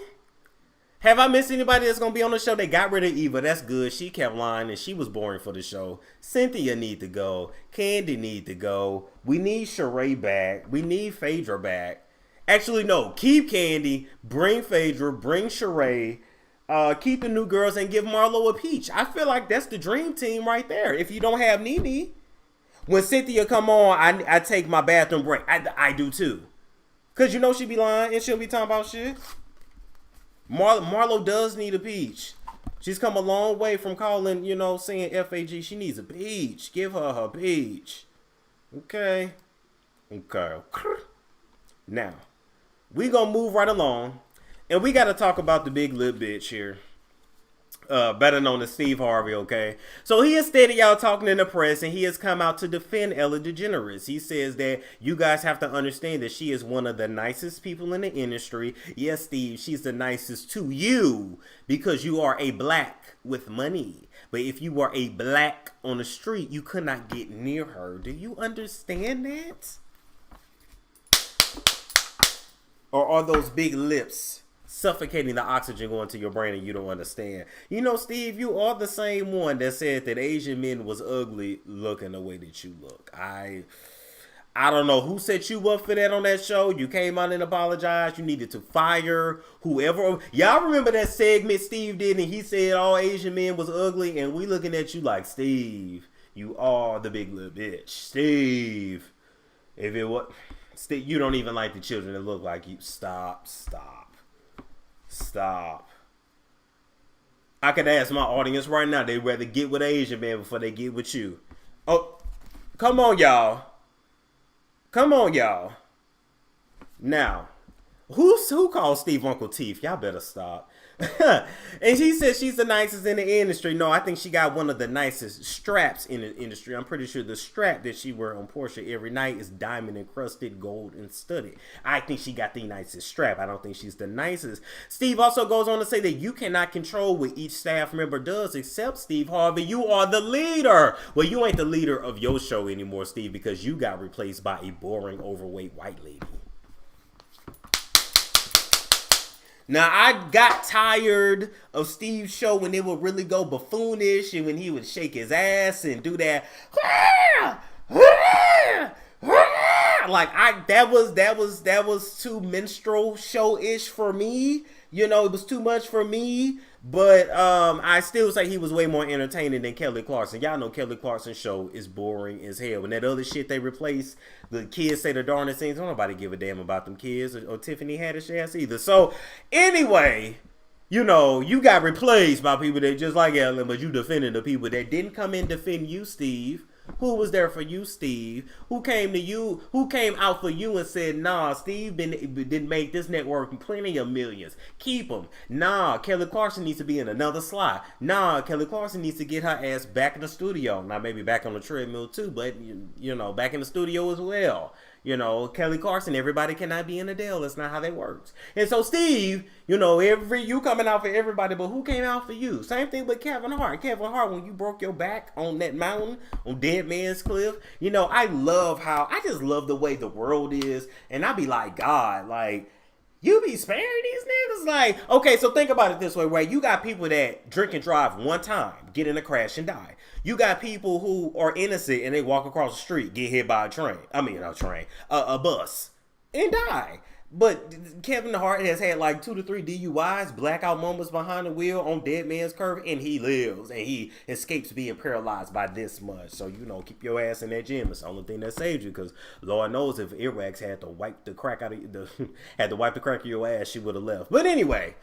Have I missed anybody that's going to be on the show? They got rid of Eva. That's good. She kept lying and she was boring for the show. Cynthia need to go. Candy need to go. We need Sheree back. We need Phaedra back. Actually, no. Keep Candy. Bring Phaedra. Bring Sheree. Keep the new girls and give Marlo a peach. I feel like that's the dream team right there. If you don't have Nene. When Cynthia come on, I take my bathroom break. I do too. Because you know she be lying and she'll be talking about shit. Marlo does need a peach. She's come a long way from calling, saying FAG. She needs a peach. Give her peach. Okay. Now, we gonna move right along. And we gotta talk about the big lip bitch here. Better known as Steve Harvey, okay? So he is steady out talking in the press, and he has come out to defend Ellen DeGeneres. He says that you guys have to understand that she is one of the nicest people in the industry. Yes, Steve, she's the nicest to you because you are a black with money. But if you were a black on the street, you could not get near her. Do you understand that? Or are those big lips suffocating the oxygen going to your brain and you don't understand? Steve, you are the same one that said that Asian men was ugly looking the way that you look. I don't know who set you up for that on that show. You came out and apologized. You needed to fire whoever. Y'all remember that segment Steve did and he said all Asian men was ugly, and we looking at you like, Steve, you are the big little bitch. Steve, if it was, Steve, you don't even like the children that look like you. Stop. I could ask my audience right now. They'd rather get with Asian man before they get with you. Oh, come on, y'all. Now, who calls Steve Uncle Teeth? Y'all better stop. And she says she's the nicest in the industry. No, I think she got one of the nicest straps in the industry. I'm pretty sure the strap that she wears on Portia every night is diamond encrusted, gold and studded. I think she got the nicest strap. I don't think she's the nicest. Steve also goes on to say that you cannot control what each staff member does except Steve Harvey. You are the leader. Well, you ain't the leader of your show anymore, Steve, because you got replaced by a boring, overweight white lady. Now, I got tired of Steve's show when it would really go buffoonish and when he would shake his ass and do that. Like, that was too minstrel show-ish for me. You know, it was too much for me. But I still say he was way more entertaining than Kelly Clarkson. Y'all know Kelly Clarkson's show is boring as hell. When that other shit they replaced, the kids say the darndest things. Don't nobody give a damn about them kids or Tiffany Haddish ass either. So anyway, you know, you got replaced by people that just like Ellen, but you defending the people that didn't come in defend you, Steve. Who was there for you, Steve? Who came to you? Who came out for you and said, nah, Steve didn't make this network plenty of millions. Keep him. Nah, Kelly Clarkson needs to be in another slot. Nah, Kelly Clarkson needs to get her ass back in the studio. Now, maybe back on the treadmill too, but, you know, back in the studio as well. You know, Kelly Clarkson, everybody cannot be in Adele. That's not how that works. And so, Steve, you know, you coming out for everybody, but who came out for you? Same thing with Kevin Hart. Kevin Hart, when you broke your back on that mountain, on Dead Man's Cliff, you know, I just love the way the world is. And I be like, God, like, you be sparing these niggas? Like, okay, so think about it this way, right? You got people that drink and drive one time, get in a crash and die. You got people who are innocent and they walk across the street, get hit by a bus, and die. But Kevin Hart has had like 2 to 3 DUIs, blackout moments behind the wheel on Dead Man's Curve, and he lives and he escapes being paralyzed by this much. So, you know, keep your ass in that gym. It's the only thing that saves you, because Lord knows if earwax had to wipe the crack of your ass, she would have left. But anyway.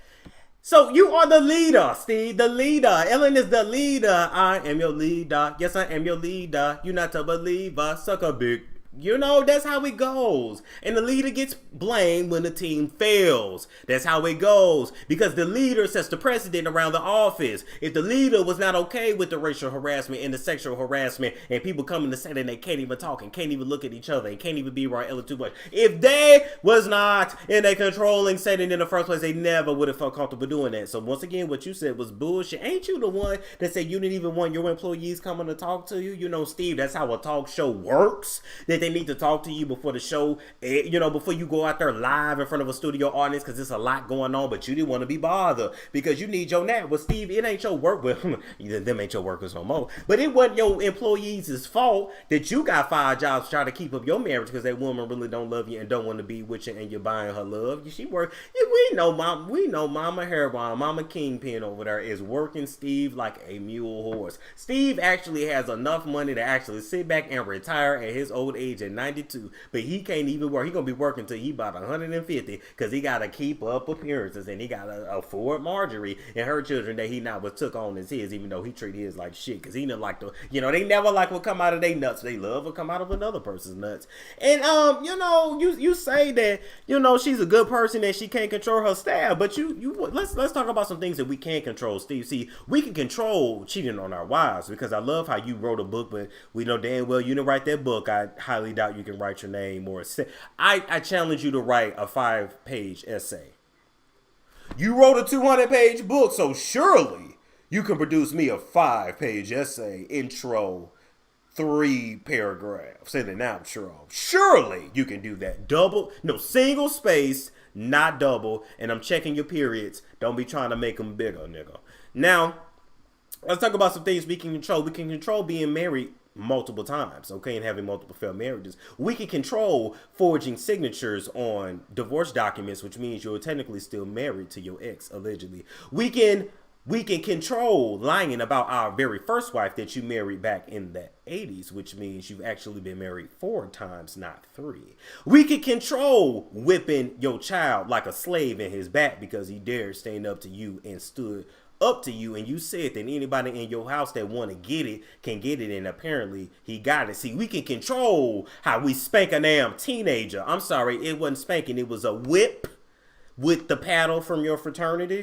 So you are the leader, Steve, the leader. Ellen is the leader. I am your leader. Yes, I am your leader. You're not a believer. Suck a big. You know, that's how it goes. And the leader gets blamed when the team fails. That's how it goes. Because the leader sets the precedent around the office. If the leader was not okay with the racial harassment and the sexual harassment and people coming to say that they can't even talk and can't even look at each other and can't even be around Ella too much. If they was not in a controlling setting in the first place, they never would have felt comfortable doing that. So once again, what you said was bullshit. Ain't you the one that said you didn't even want your employees coming to talk to you? You know, Steve, that's how a talk show works. That they need to talk to you before the show, you know, before you go out there live in front of a studio audience, because there's a lot going on, but you didn't want to be bothered because you need your nap. Well, Steve, it ain't your work. Well, them ain't your workers no more. But it wasn't your employees' fault that you got 5 jobs trying to keep up your marriage because that woman really don't love you and don't want to be with you and you're buying her love. She work. We know Mama Hairball, Mama Kingpin over there is working Steve like a mule horse. Steve actually has enough money to actually sit back and retire at his old age at 92, but he can't even work. He gonna be working till he about 150 because he gotta keep up appearances and he gotta afford Marjorie and her children that he now was took on as his, even though he treat his like shit because he didn't like the, you know, they never like what come out of their nuts. They love what come out of another person's nuts. And you know, you say that, you know, she's a good person and she can't control her staff, but let's talk about some things that we can't control, Steve. See, we can control cheating on our wives because I love how you wrote a book, but we know damn well you didn't write that book. I highly doubt you can write your name or I challenge you to write a 5-page essay. You wrote a 200-page book, so surely you can produce me a 5-page essay, intro, 3 paragraphs, and an outro. Surely you can do that. Single space, not double, and I'm checking your periods. Don't be trying to make them bigger, nigga. Now, let's talk about some things we can control. We can control being married multiple times, okay, and having multiple failed marriages. We can control forging signatures on divorce documents, which means you're technically still married to your ex, allegedly. We can control lying about our very first wife that you married back in the 80s, which means you've actually been married 4 times, not 3. We can control whipping your child like a slave in his back because he dared stand up to you and stood up to you and you said that anybody in your house that want to get it can get it, and apparently he got it. See, we can control how we spank a damn teenager. I'm sorry, it wasn't spanking, it was a whip with the paddle from your fraternity.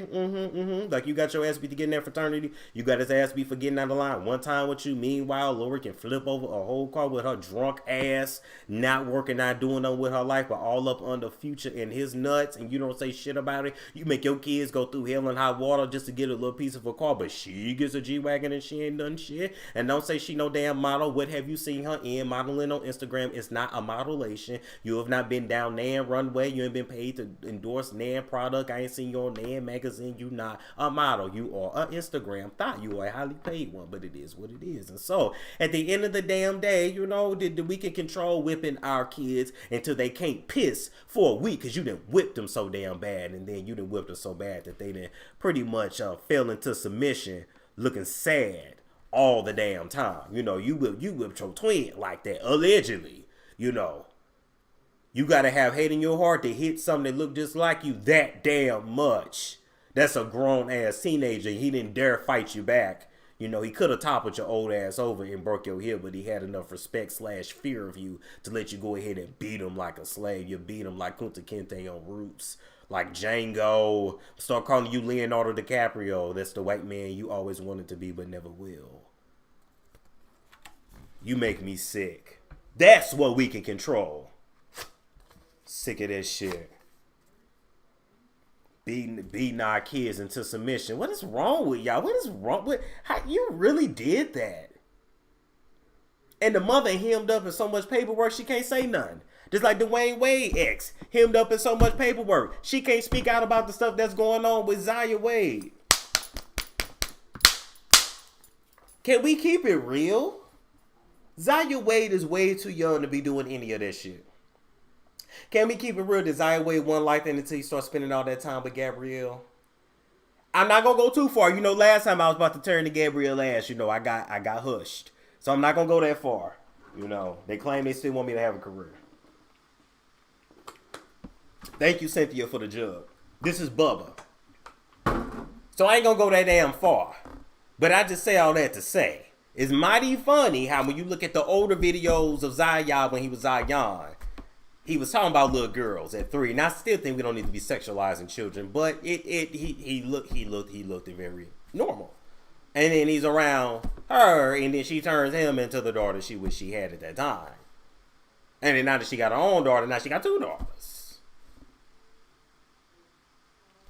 Like you got your ass beat to get in that fraternity. You got his ass beat for getting out of line one time with you. Meanwhile, Lori can flip over a whole car with her drunk ass, not working, not doing nothing with her life, but all up under Future and his nuts, and you don't say shit about it. You make your kids go through hell and high water just to get a little piece of a car, but she gets a G-Wagon and she ain't done shit. And don't say she no damn model. What have you seen her in? Modeling on Instagram is not a modelation. You have not been down Nan runway. You ain't been paid to endorse Nan Nan product. I ain't seen you on Nan magazine. You not a model. You are an Instagram thought. You are a highly paid one, but it is what it is. And so at the end of the damn day, you know, we can control whipping our kids until they can't piss for a week because you done whipped them so damn bad, and then you done whipped them so bad that they done pretty much fell into submission, looking sad all the damn time. You know, you whipped your twin like that, allegedly. You know, you gotta have hate in your heart to hit something that look just like you that damn much. That's a grown ass teenager. He didn't dare fight you back. You know, he could have toppled your old ass over and broke your hip, but he had enough respect / fear of you to let you go ahead and beat him like a slave. You beat him like Kunta Kinte on Roots, like Django. Start calling you Leonardo DiCaprio. That's the white man you always wanted to be but never will. You make me sick. That's what we can control. Sick of this shit. Beating our kids into submission. What is wrong with y'all? What is wrong with how you really did that? And the mother hemmed up in so much paperwork she can't say nothing. Just like Dwayne Wade ex hemmed up in so much paperwork she can't speak out about the stuff that's going on with Zaya Wade. Can we keep it real? Zaya Wade is way too young to be doing any of that shit. Can we keep it real? Does Zaya Wade one like that until you start spending all that time with Gabrielle? I'm not gonna go too far. You know, last time I was about to turn to Gabrielle ass, you know, I got hushed. So I'm not gonna go that far. You know, they claim they still want me to have a career. Thank you, Cynthia, for the jug. This is Bubba. So I ain't gonna go that damn far. But I just say all that to say, it's mighty funny how when you look at the older videos of Zion when he was Zion, he was talking about little girls at 3, and I still think we don't need to be sexualizing children. But he looked very normal, and then he's around her, and then she turns him into the daughter she wished she had at that time. And then now that she got her own daughter, now she got 2 daughters.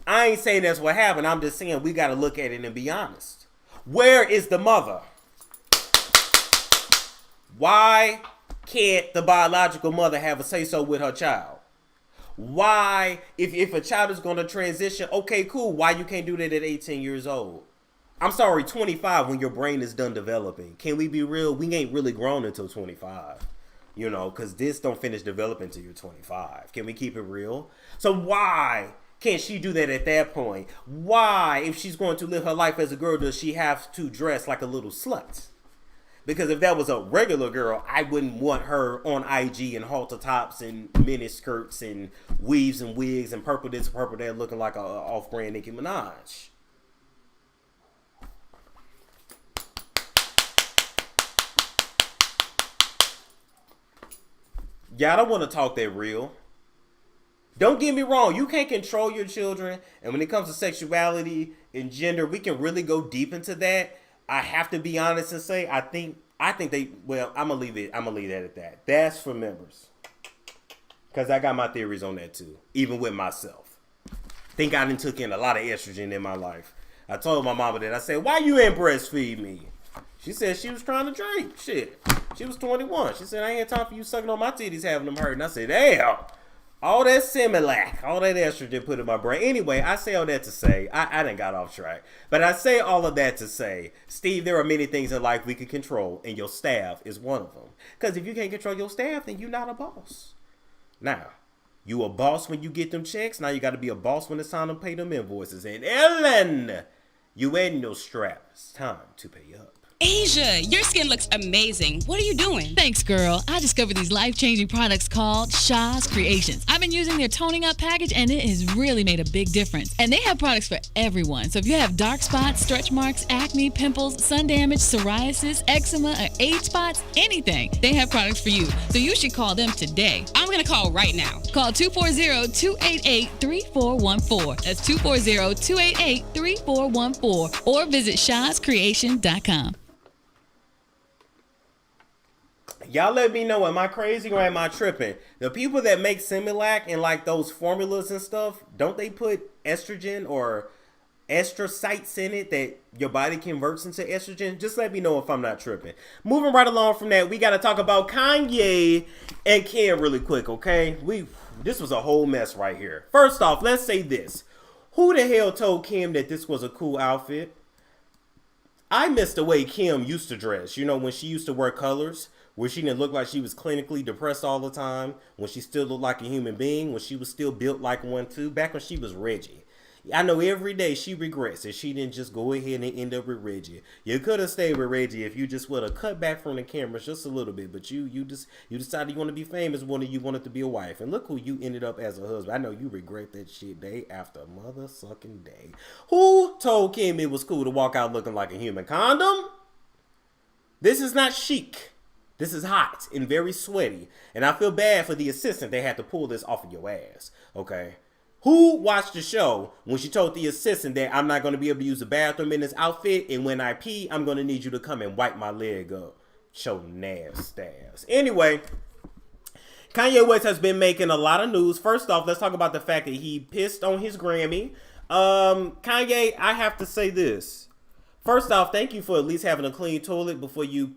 I ain't saying that's what happened. I'm just saying we got to look at it and be honest. Where is the mother? Why can't the biological mother have a say-so with her child? Why, if a child is going to transition, okay, cool, why you can't do that at 18 years old? I'm sorry, 25 when your brain is done developing. Can we be real? We ain't really grown until 25, you know, because this don't finish developing until you're 25. Can we keep it real? So why can't she do that at that point? Why, if she's going to live her life as a girl, does she have to dress like a little slut? Because if that was a regular girl, I wouldn't want her on IG in halter tops and mini skirts and weaves and wigs and purple this, purple that, looking like a off-brand Nicki Minaj. Y'all don't want to talk that real. Don't get me wrong. You can't control your children. And when it comes to sexuality and gender, we can really go deep into that. I have to be honest and say, I think they, well, I'm going to leave that at that. That's for members. Because I got my theories on that too. Even with myself. Think I done took in a lot of estrogen in my life. I told my mama that. I said, why you ain't breastfeed me? She said she was trying to drink. Shit. She was 21. She said, I ain't had time for you sucking on my titties having them hurt. And I said, damn. All that Similac, all that estrogen put in my brain. Anyway, I say all that to say, I done got off track. But I say all of that to say, Steve, there are many things in life we can control, and your staff is one of them. Because if you can't control your staff, then you're not a boss. Now, you a boss when you get them checks. Now you got to be a boss when it's time to pay them invoices. And Ellen, you ain't no strap. It's time to pay up. Asia, your skin looks amazing. What are you doing? Thanks, girl. I discovered these life-changing products called Shaw's Creations. I've been using their toning up package, and it has really made a big difference. And they have products for everyone. So if you have dark spots, stretch marks, acne, pimples, sun damage, psoriasis, eczema, or age spots, anything, they have products for you. So you should call them today. I'm going to call right now. Call 240-288-3414. That's 240-288-3414. Or visit shawscreation.com. Y'all let me know, am I crazy or am I tripping? The people that make Similac and like those formulas and stuff, don't they put estrogen or astrocytes in it that your body converts into estrogen. Just let me know if I'm not tripping. Moving right along from that, we got to talk about Kanye and Kim really quick, okay? This was a whole mess right here. First off, let's say this. Who the hell told Kim that this was a cool outfit? I missed the way Kim used to dress. You know, when she used to wear colors, where she didn't look like she was clinically depressed all the time, when she still looked like a human being, when she was still built like one too, back when she was Reggie. I know every day she regrets that she didn't just go ahead and end up with Reggie. You could have stayed with Reggie if you just would have cut back from the cameras just a little bit, but you decided you want to be famous, you wanted to be a wife, and look who you ended up as a husband. I know you regret that shit day after mother sucking day. Who told Kim it was cool to walk out looking like a human condom? This is not chic. This is hot and very sweaty, and I feel bad for the assistant they had to pull this off of your ass, okay? Who watched the show when she told the assistant that I'm not going to be able to use the bathroom in this outfit, and when I pee, I'm going to need you to come and wipe my leg up? Show nasty ass. Anyway, Kanye West has been making a lot of news. First off, let's talk about the fact that he pissed on his Grammy. Kanye, I have to say this. First off, thank you for at least having a clean toilet before you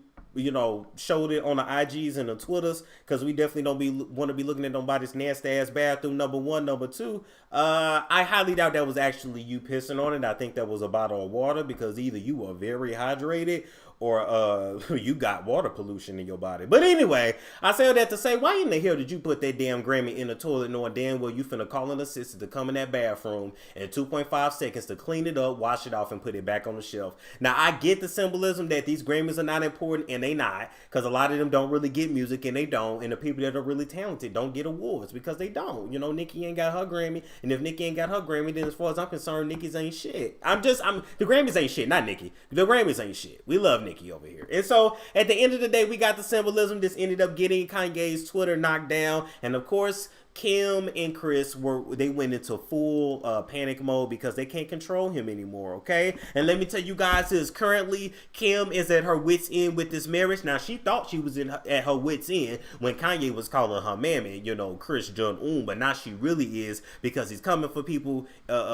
showed it on the IGs and the Twitters, because we definitely don't want to be looking at nobody's nasty ass bathroom, number one. Number two, I highly doubt that was actually you pissing on it. I think that was a bottle of water, because either you were very hydrated or you got water pollution in your body. But anyway, I say that to say, why in the hell did you put that damn Grammy in the toilet knowing damn well you finna call an assistant to come in that bathroom in 2.5 seconds to clean it up, wash it off, and put it back on the shelf? Now, I get the symbolism that these Grammys are not important, and they not, because a lot of them don't really get music, and they don't, and the people that are really talented don't get awards because they don't. You know, Nikki ain't got her Grammy, and if Nikki ain't got her Grammy, then as far as I'm concerned, Nikki's ain't shit. The Grammys ain't shit, not Nikki. The Grammys ain't shit. We love Nikki over here. And so at the end of the day, we got the symbolism. This ended up getting Kanye's Twitter knocked down, and of course Kim and Chris went into full panic mode because they can't control him anymore, okay? And let me tell you guys this, currently Kim is at her wit's end with this marriage. Now, she thought she was at her wit's end when Kanye was calling her mammy, Chris Jong-un, but now she really is, because he's coming for people,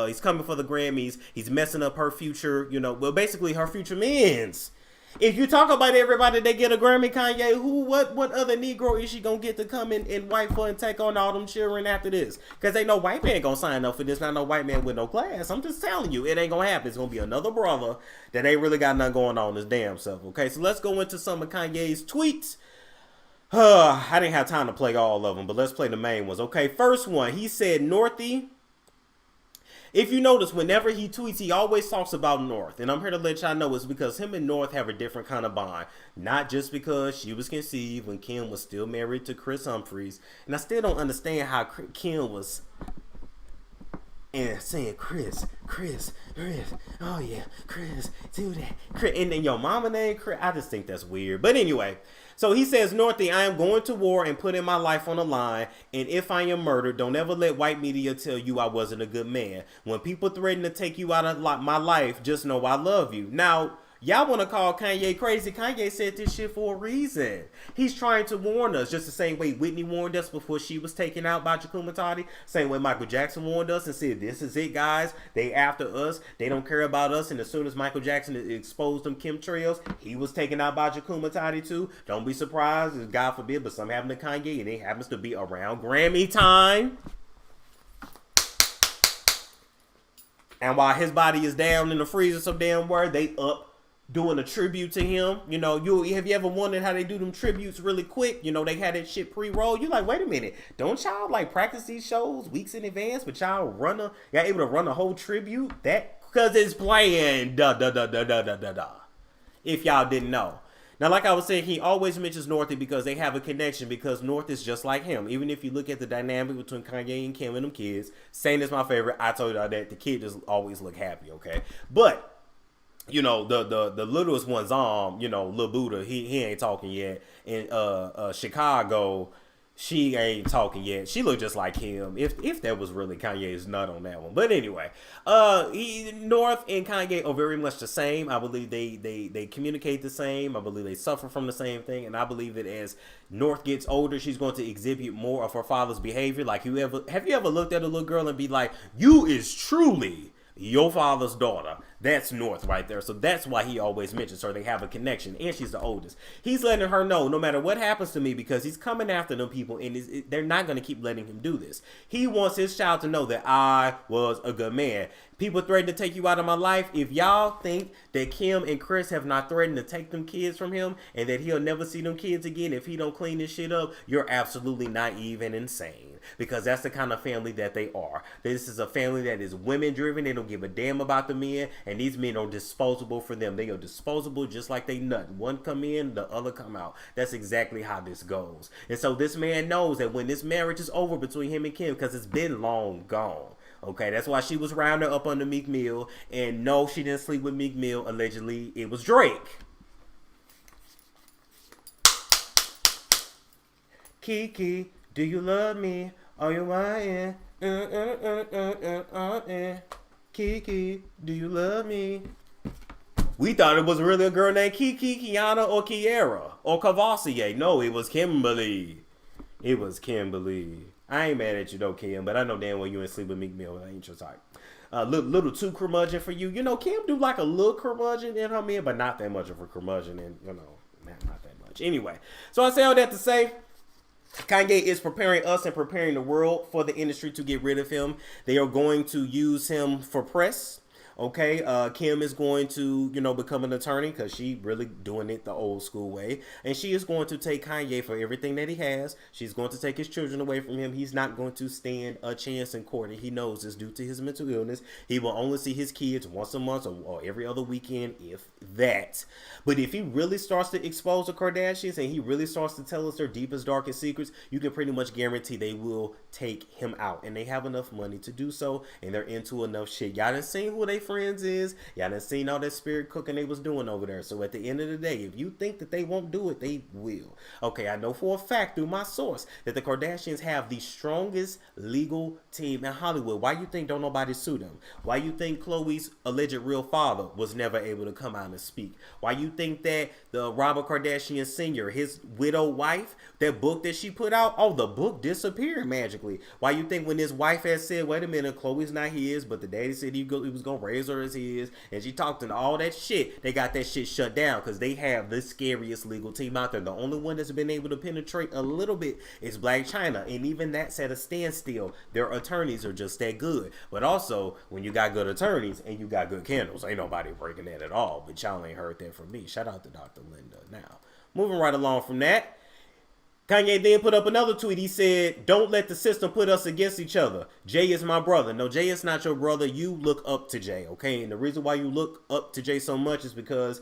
he's coming for the Grammys, he's messing up her future, basically her future men's. If you talk about everybody that get a Grammy, Kanye, what other Negro is she gonna get to come in and wife for and take on all them children after this? Because ain't no white man gonna sign up for this. Not no white man with no class. I'm just telling you, it ain't gonna happen. It's gonna be another brother that ain't really got nothing going on his damn self. Okay, so let's go into some of Kanye's tweets. I didn't have time to play all of them, but let's play the main ones. Okay, first one, he said, Northy. If you notice, whenever he tweets, he always talks about North. And I'm here to let y'all know it's because him and North have a different kind of bond. Not just because she was conceived when Kim was still married to Chris Humphries. And I still don't understand how Kim was saying, Chris, oh yeah, Chris, do that. Chris. And then your mama named Chris. I just think that's weird. But anyway. So he says, Northy, I am going to war and putting my life on the line. And if I am murdered, don't ever let white media tell you I wasn't a good man. When people threaten to take you out of my life, just know I love you. Now, y'all want to call Kanye crazy. Kanye said this shit for a reason. He's trying to warn us, just the same way Whitney warned us before she was taken out by Jakumatati. Same way Michael Jackson warned us and said, this is it, guys. They after us. They don't care about us. And as soon as Michael Jackson exposed them chemtrails, he was taken out by Jakumatati too. Don't be surprised, God forbid, but something happened to Kanye, and it happens to be around Grammy time. And while his body is down in the freezer so damn word, they up doing a tribute to him. Have you ever wondered how they do them tributes really quick? They had that shit pre-rolled. You're like, wait a minute, don't y'all practice these shows weeks in advance, but y'all able to run a whole tribute? That because it's playing if y'all didn't know. Now, like I was saying, he always mentions Northy because they have a connection, because North is just like him. Even if you look at the dynamic between Kanye and Kim and them kids, Saint is my favorite. I told y'all that the kid just always look happy, okay? But the littlest one's Lil Buddha, he ain't talking yet. In Chicago, she ain't talking yet. She looked just like him. If that was really Kanye's nut on that one. But anyway, North and Kanye are very much the same. I believe they communicate the same. I believe they suffer from the same thing. And I believe that as North gets older, she's going to exhibit more of her father's behavior. Like, have you ever looked at a little girl and be like, you is truly your father's daughter. That's North right there. So that's why he always mentions her. They have a connection, and she's the oldest. He's letting her know no matter what happens to me, because he's coming after them people, and they're not going to keep letting him do this. He wants his child to know that I was a good man. People threaten to take you out of my life. If y'all think that Kim and Chris have not threatened to take them kids from him and that he'll never see them kids again if he don't clean this shit up, you're absolutely naive and insane, because that's the kind of family that they are. This is a family that is women driven. They don't give a damn about the men, and these men are disposable for them. They are disposable just like they nut. One come in, the other come out. That's exactly how this goes. And so this man knows that when this marriage is over between him and Kim, because it's been long gone. Okay, that's why she was rounded up under Meek Mill. And no, she didn't sleep with Meek Mill. Allegedly, it was Drake. Kiki, do you love me? Are you lying? Kiki, do you love me? We thought it was really a girl named Kiki, Kiana, or Kiara, or Cavassier. No, it was Kimberly. It was Kimberly. I ain't mad at you though, Kim, but I know damn well you ain't sleep with Meek Mill. I ain't your type. Little too curmudgeon for you. You know, Kim do like a little curmudgeon in her man, but not that much of a curmudgeon, and you know, not that much. Anyway, so I say all that to say, Kanye is preparing us and preparing the world for the industry to get rid of him. They are going to use him for press. Okay, Kim is going to, become an attorney because she really doing it the old school way. And she is going to take Kanye for everything that he has. She's going to take his children away from him. He's not going to stand a chance in court. And he knows this due to his mental illness. He will only see his kids once a month or every other weekend, if that. But if he really starts to expose the Kardashians and he really starts to tell us their deepest, darkest secrets, you can pretty much guarantee they will take him out. And they have enough money to do so. And they're into enough shit. Y'all done seen who they friends is. Y'all done seen all that spirit cooking they was doing over there. So at the end of the day, if you think that they won't do it, they will. Okay, I know for a fact through my source that the Kardashians have the strongest legal team in Hollywood. Why you think don't nobody sue them? Why you think Khloe's alleged real father was never able to come out and speak? Why you think that the Robert Kardashian Sr., his widowed wife, that book that she put out, the book disappeared magically? Why you think when his wife had said, wait a minute, Khloe's not his, but the daddy said he was going to raise her as his, and she talked and all that shit, they got that shit shut down because they have the scariest legal team out there. The only one that's been able to penetrate a little bit is Black China, and even that's at a standstill. Their attorneys are just that good. But also, when you got good attorneys and you got good candles, ain't nobody breaking that at all. But y'all ain't heard that from me. Shout out to Dr. Linda. Now, moving right along from that, Kanye then put up another tweet. He said, don't let the system put us against each other. Jay is my brother. No, Jay is not your brother. You look up to Jay, okay? And the reason why you look up to Jay so much is because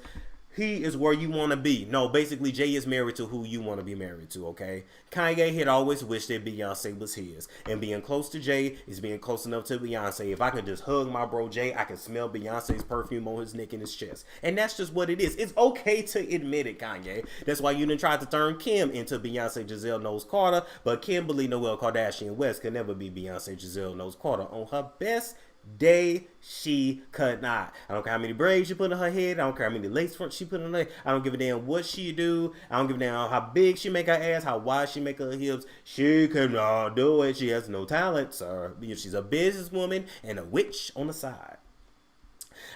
he is where you want to be. No, basically, Jay is married to who you want to be married to, okay? Kanye had always wished that Beyonce was his. And being close to Jay is being close enough to Beyonce. If I could just hug my bro Jay, I can smell Beyonce's perfume on his neck and his chest. And that's just what it is. It's okay to admit it, Kanye. That's why you didn't try to turn Kim into Beyonce Giselle Knowles Carter. But Kimberly Noel Kardashian West could never be Beyonce Giselle Knowles Carter. On her best day, she could not. I don't care how many braids she put in her head. I don't care how many lace fronts she put in her head. I don't give a damn what she do. I don't give a damn how big she make her ass, how wide she make her hips. She cannot do it. She has no talent, sir. She's a businesswoman and a witch on the side.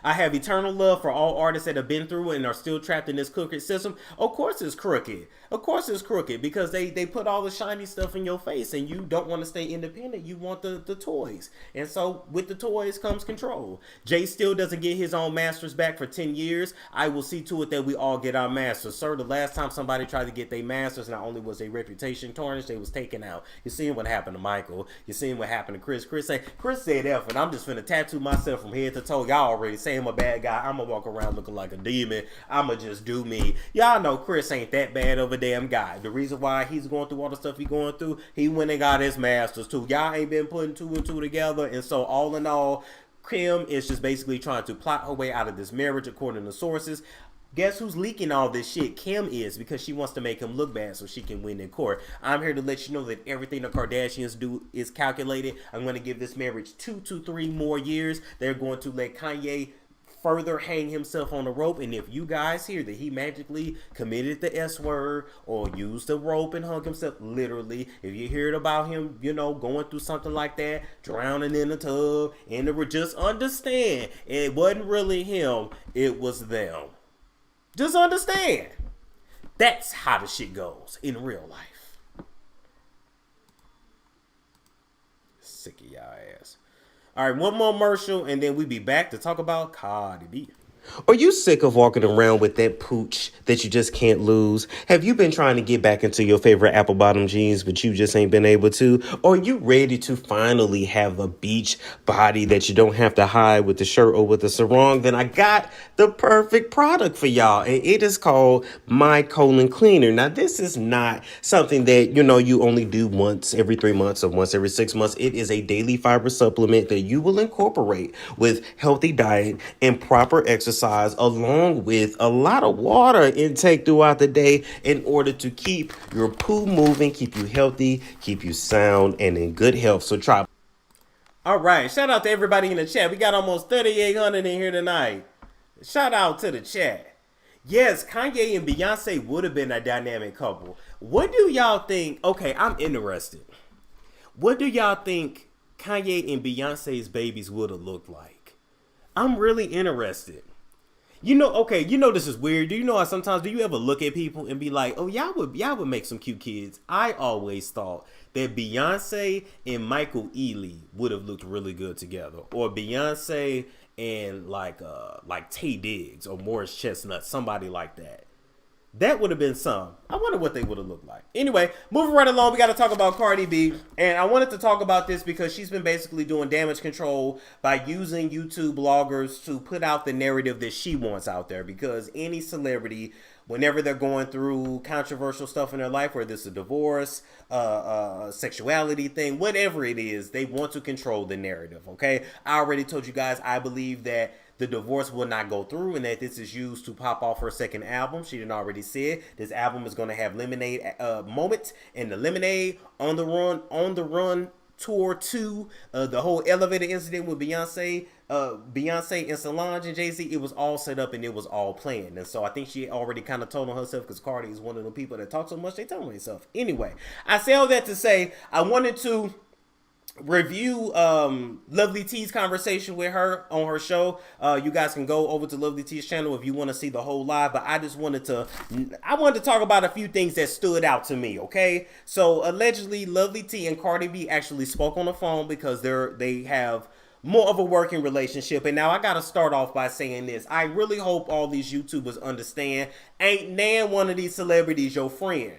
I have eternal love for all artists that have been through and are still trapped in this crooked system. Of course it's crooked. Of course it's crooked because they put all the shiny stuff in your face and you don't want to stay independent. You want the toys. And so with the toys comes control. Jay still doesn't get his own masters back for 10 years. I will see to it that we all get our masters. Sir, the last time somebody tried to get their masters, not only was their reputation tarnished, they was taken out. You seeing what happened to Michael. You seeing what happened to Chris. Chris said F, and I'm just finna tattoo myself from head to toe. Y'all already say I'm a bad guy. I'm gonna walk around looking like a demon. I'm gonna just do me. Y'all know Chris ain't that bad of a damn guy. The reason why he's going through all the stuff he's going through, he went and got his masters too. Y'all ain't been putting two and two together. And so all in all, Kim is just basically trying to plot her way out of this marriage according to sources. Guess who's leaking all this shit? Kim is, because she wants to make him look bad so she can win in court. I'm here to let you know that everything the Kardashians do is calculated. I'm going to give this marriage 2 to 3 more years. They're going to let Kanye further hang himself on the rope. And if you guys hear that he magically committed the S word or used the rope and hung himself, literally, if you heard about him, going through something like that, drowning in the tub, just understand, it wasn't really him, it was them. Just understand. That's how the shit goes in real life. Sick of y'all ass. All right, one more commercial, and then we be back to talk about Cardi B. Are you sick of walking around with that pooch that you just can't lose? Have you been trying to get back into your favorite apple bottom jeans, but you just ain't been able to? Or are you ready to finally have a beach body that you don't have to hide with the shirt or with the sarong? Then I got the perfect product for y'all, and it is called My Colon Cleaner. Now, this is not something that, you only do once every 3 months or once every 6 months. It is a daily fiber supplement that you will incorporate with healthy diet and proper exercise, along with a lot of water intake throughout the day in order to keep your poo moving, keep you healthy, keep you sound and in good health. So try. All right, shout out to everybody in the chat. We got almost 3,800 in here tonight. Shout out to the chat. Yes, Kanye and Beyonce would have been a dynamic couple. What do y'all think? Okay, I'm interested. What do y'all think Kanye and Beyonce's babies would have looked like? I'm really interested. This is weird. Do you know how sometimes, do you ever look at people and be like, oh, y'all would make some cute kids? I always thought that Beyonce and Michael Ealy would have looked really good together. Or Beyonce and like Tay Diggs or Morris Chestnut, somebody like that. That would have been some. I wonder what they would have looked like. Anyway, moving right along, we got to talk about Cardi B. And I wanted to talk about this because she's been basically doing damage control by using YouTube bloggers to put out the narrative that she wants out there. Because any celebrity, whenever they're going through controversial stuff in their life, whether it's a divorce, sexuality thing, whatever it is, they want to control the narrative, okay? I already told you guys I believe that the divorce will not go through and that this is used to pop off her second album. She didn't already say this album is going to have Lemonade moments, and the Lemonade on the Run Tour 2, the whole elevator incident with Beyonce and Solange and Jay-Z, it was all set up and it was all planned. And so I think she already kind of told on herself, because Cardi is one of the people that talk so much they tell on themselves. Anyway, I say all that to say I wanted to review Lovely T's conversation with her on her show. You guys can go over to Lovely T's channel if you want to see the whole live, but I wanted to talk about a few things that stood out to me, okay? So allegedly Lovely T and Cardi B actually spoke on the phone because they have more of a working relationship. And now I gotta start off by saying this. I really hope all these YouTubers understand, ain't nan one of these celebrities your friend.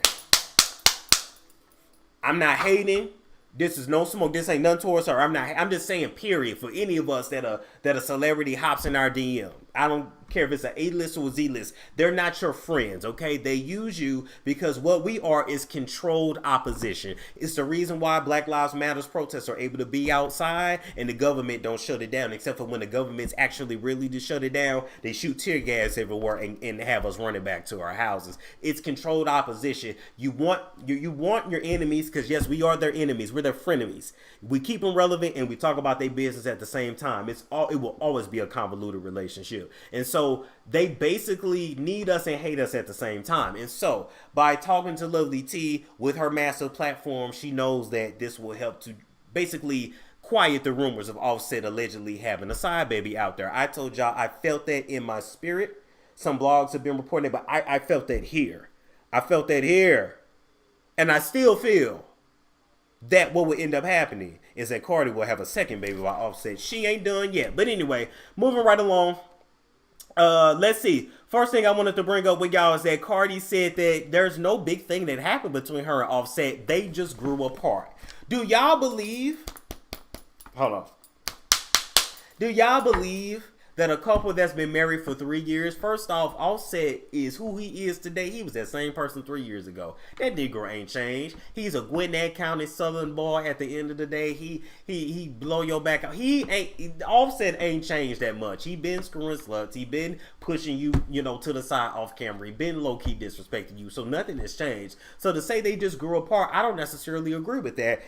I'm not hating. This is no smoke. This ain't nothing towards her. I'm just saying, period, for any of us that a celebrity hops in our DM. I don't care if it's an A-list or a Z-list. They're not your friends, okay? They use you because what we are is controlled opposition. It's the reason why Black Lives Matter protests are able to be outside and the government don't shut it down, except for when the government's actually really to shut it down, they shoot tear gas everywhere and have us running back to our houses. It's controlled opposition. You want your enemies, because yes, we are their enemies. We're their frenemies. We keep them relevant and we talk about their business at the same time. It will always be a convoluted relationship. And so they basically need us and hate us at the same time. And so by talking to Lovely T with her massive platform, she knows that this will help to basically quiet the rumors of Offset allegedly having a side baby out there. I told y'all I felt that in my spirit. Some blogs have been reporting it, but I felt that here. I felt that here. And I still feel that what would end up happening is that Cardi will have a second baby by Offset. She ain't done yet. But anyway, moving right along. Let's see. First thing I wanted to bring up with y'all is that Cardi said that there's no big thing that happened between her and Offset. They just grew apart. Do y'all believe? Hold on. Do y'all believe that a couple that's been married for 3 years, first off, Offset is who he is today. He was that same person 3 years ago. That Negro ain't changed. He's a Gwinnett County Southern boy at the end of the day. He blow your back out. Offset ain't changed that much. He been screwing sluts. He been pushing you, to the side off camera. He been low-key disrespecting you. So nothing has changed. So to say they just grew apart, I don't necessarily agree with that.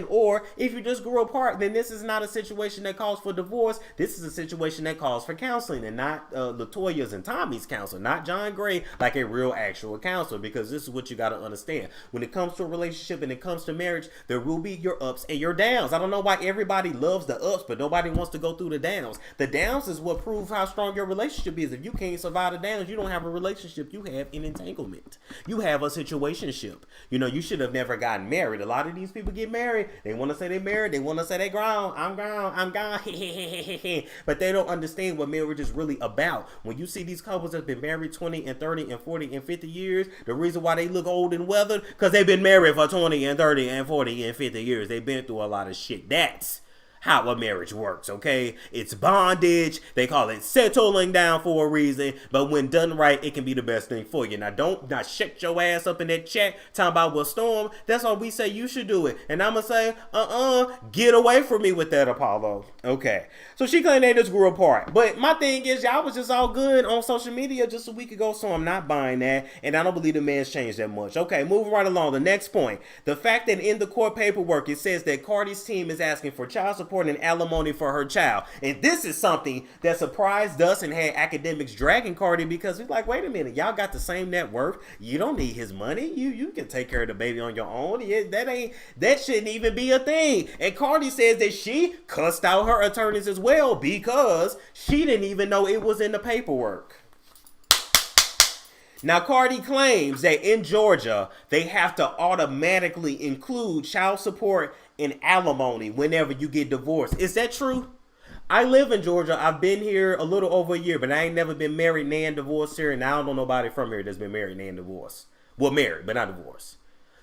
Or if you just grew apart, then this is not a situation that calls for divorce. This is a situation that calls calls for counseling and not Latoya's and Tommy's counselor, not John Gray, like a real actual counselor, because this is what you got to understand. When it comes to a relationship and it comes to marriage, there will be your ups and your downs. I don't know why everybody loves the ups, but nobody wants to go through the downs. The downs is what proves how strong your relationship is. If you can't survive the downs, you don't have a relationship. You have an entanglement. You have a situationship. You know, you should have never gotten married. A lot of these people get married. They want to say they married. They want to say they grown. I'm grown. I'm gone. But they don't understand what marriage is really about. When you see these couples that's been married 20 and 30 and 40 and 50 years, the reason why they look old and weathered, because they've been married for 20 and 30 and 40 and 50 years. They've been through a lot of shit. That's how a marriage works, okay? It's bondage. They call it settling down for a reason, but when done right, it can be the best thing for you. Now, don't shut your ass up in that chat talking about what Storm. That's why we say you should do it. And I'm gonna say, get away from me with that, Apollo. Okay. So she claimed they just grew apart. But my thing is, y'all was just all good on social media just a week ago, so I'm not buying that. And I don't believe the man's changed that much. Okay, moving right along. The next point. The fact that in the court paperwork, it says that Cardi's team is asking for child support and alimony for her child. And this is something that surprised us and had academics dragging Cardi, because we're like, wait a minute, y'all got the same net worth. You don't need his money. You can take care of the baby on your own. Yeah, that shouldn't even be a thing. And Cardi says that she cussed out her attorneys as well because she didn't even know it was in the paperwork. Now, Cardi claims that in Georgia, they have to automatically include child support and alimony whenever you get divorced. Is that true? I live in Georgia. I've been here a little over a year, but I ain't never been married and divorced here, and I don't know nobody from here that's been married and divorced. Well, married, but not divorced.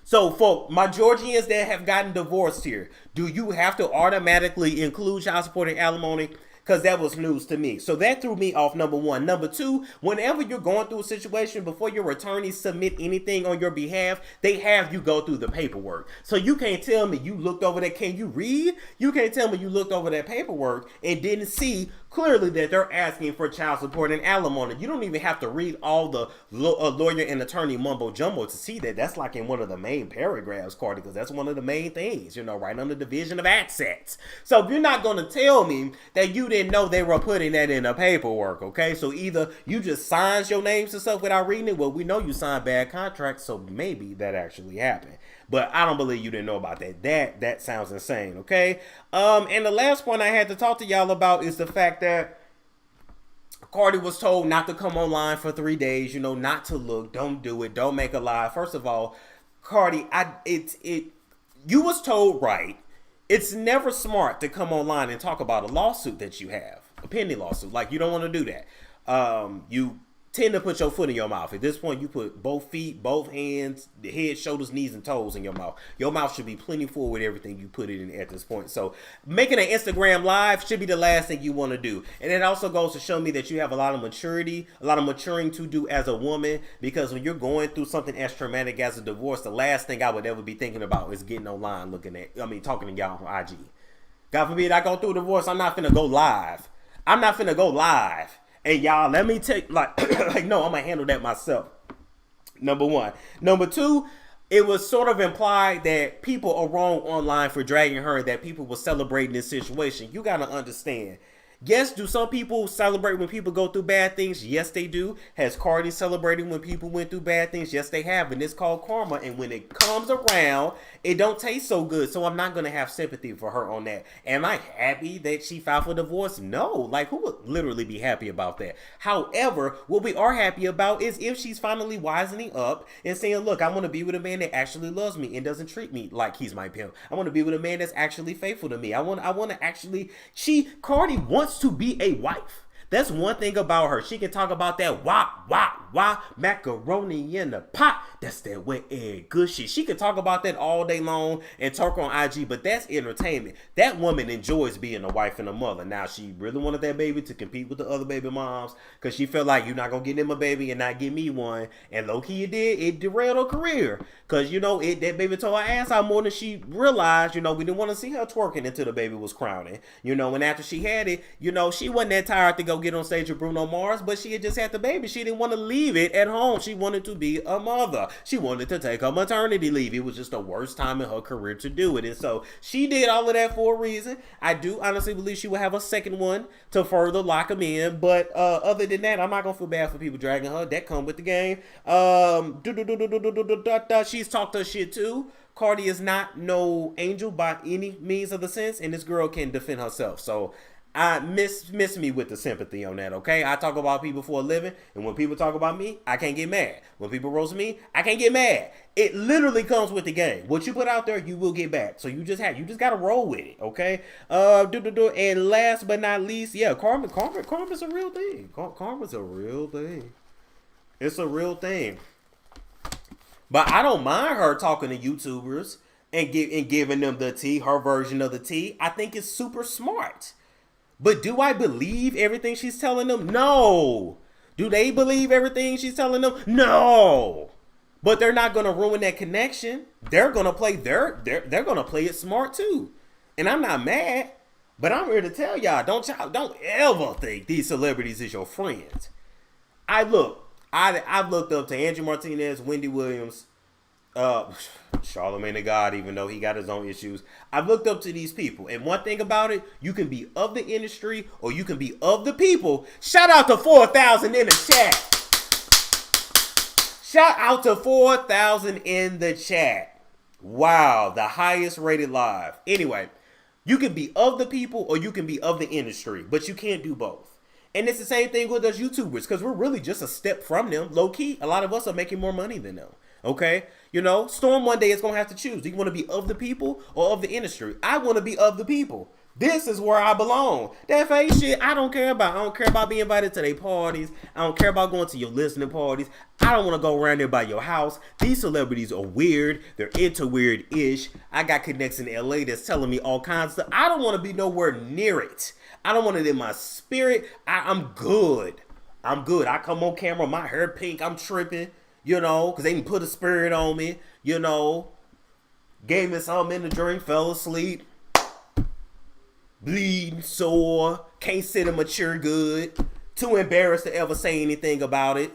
So, for my Georgians that have gotten divorced here, do you have to automatically include child support and alimony? Because that was news to me. So that threw me off, number one. Number two, whenever you're going through a situation, before your attorneys submit anything on your behalf, they have you go through the paperwork. So you can't tell me you looked over that. Can you read? You can't tell me you looked over that paperwork and didn't see clearly that they're asking for child support and alimony. You don't even have to read all the lawyer and attorney mumbo jumbo to see that. That's like in one of the main paragraphs, Cardi, because that's one of the main things, you know, right under division of assets. So if you're not going to tell me that you didn't know they were putting that in the paperwork, okay? So either you just signed your names and stuff without reading it. Well, we know you signed bad contracts, so maybe that actually happened. But I don't believe you didn't know about that. That sounds insane, okay? And the last point I had to talk to y'all about is the fact that Cardi was told not to come online for 3 days, you know, not to look, don't do it, don't make a live. First of all, Cardi, you was told right. It's never smart to come online and talk about a lawsuit that you have, a pending lawsuit. Like, you don't want to do that. You tend to put your foot in your mouth. At this point, you put both feet, both hands, the head, shoulders, knees, and toes in your mouth. Your mouth should be plenty full with everything you put it in at this point. So making an Instagram live should be the last thing you want to do. And it also goes to show me that you have a lot of maturity, a lot of maturing to do as a woman, because when you're going through something as traumatic as a divorce, the last thing I would ever be thinking about is getting online talking to y'all on IG. God forbid I go through a divorce, I'm not finna go live. And y'all, let me take, no, I'm going to handle that myself. Number one. Number two, it was sort of implied that people are wrong online for dragging her, that people were celebrating this situation. You got to understand. Yes, do some people celebrate when people go through bad things? Yes, they do. Has Cardi celebrating when people went through bad things? Yes, they have. And it's called karma. And when it comes around, it don't taste so good. So I'm not going to have sympathy for her on that. Am I happy that she filed for divorce? No. Like, who would literally be happy about that? However, what we are happy about is if she's finally wisening up and saying, look, I want to be with a man that actually loves me and doesn't treat me like he's my pimp. I want to be with a man that's actually faithful to me. I want to actually, Cardi wants to be a wife. That's one thing about her. She can talk about that macaroni in the pot. That's that wet egg good shit. She can talk about that all day long and talk on IG, but that's entertainment. That woman enjoys being a wife and a mother. Now, she really wanted that baby to compete with the other baby moms because she felt like, you're not going to get them a baby and not give me one. And low-key it did. It derailed her career because, that baby tore her ass out more than she realized. We didn't want to see her twerking until the baby was crowning. And after she had it, she wasn't that tired to go get on stage with Bruno Mars, but she had just had the baby. She didn't want to leave it at home. She wanted to be a mother. She wanted to take a maternity leave. It was just the worst time in her career to do it. And so she did all of that for a reason. I do honestly believe she will have a second one to further lock him in. But other than that, I'm not going to feel bad for people dragging her. That come with the game. She's talked her shit too. Cardi is not no angel by any means of the sense, and this girl can defend herself. So I miss me with the sympathy on that, okay? I talk about people for a living, and when people talk about me, I can't get mad. When people roast me, I can't get mad. It literally comes with the game. What you put out there, you will get back. So you just gotta roll with it, okay? And last but not least, yeah, karma's a real thing. Karma's a real thing. It's a real thing. But I don't mind her talking to YouTubers and giving them the tea, her version of the tea. I think it's super smart. But do I believe everything she's telling them? No. Do they believe everything she's telling them? No. But they're not gonna ruin that connection. They're gonna play they're gonna play it smart too. And I'm not mad, but I'm here to tell y'all, don't ever think these celebrities is your friends. I've looked up to Andrew Martinez, Wendy Williams, Charlamagne the God, even though he got his own issues. I've looked up to these people. And one thing about it, you can be of the industry or you can be of the people. Shout out to 4,000 in the chat. Shout out to 4,000 in the chat. Wow, the highest rated live. Anyway, you can be of the people or you can be of the industry, but you can't do both. And it's the same thing with us YouTubers, because we're really just a step from them. Low key, a lot of us are making more money than them. Okay? You know, Storm one day is going to have to choose. Do you want to be of the people or of the industry? I want to be of the people. This is where I belong. That fake shit, I don't care about. I don't care about being invited to their parties. I don't care about going to your listening parties. I don't want to go around there by your house. These celebrities are weird. They're into weird-ish. I got connects in LA that's telling me all kinds of stuff. I don't want to be nowhere near it. I don't want it in my spirit. I'm good. I come on camera, my hair pink. I'm tripping, you know, because they didn't put a spirit on me, you know. Gave me something in the drink, fell asleep. Bleeding, sore, can't sit and mature good. Too embarrassed to ever say anything about it.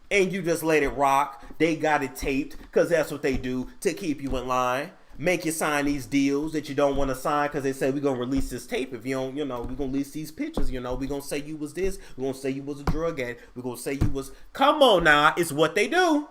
And you just let it rock. They got it taped because that's what they do to keep you in line. Make you sign these deals that you don't want to sign because they say we're going to release this tape. If you don't, you know, we're going to release these pictures, you know. We're going to say you was this. We're going to say you was a drug addict. We're going to say you was... Come on now. It's what they do.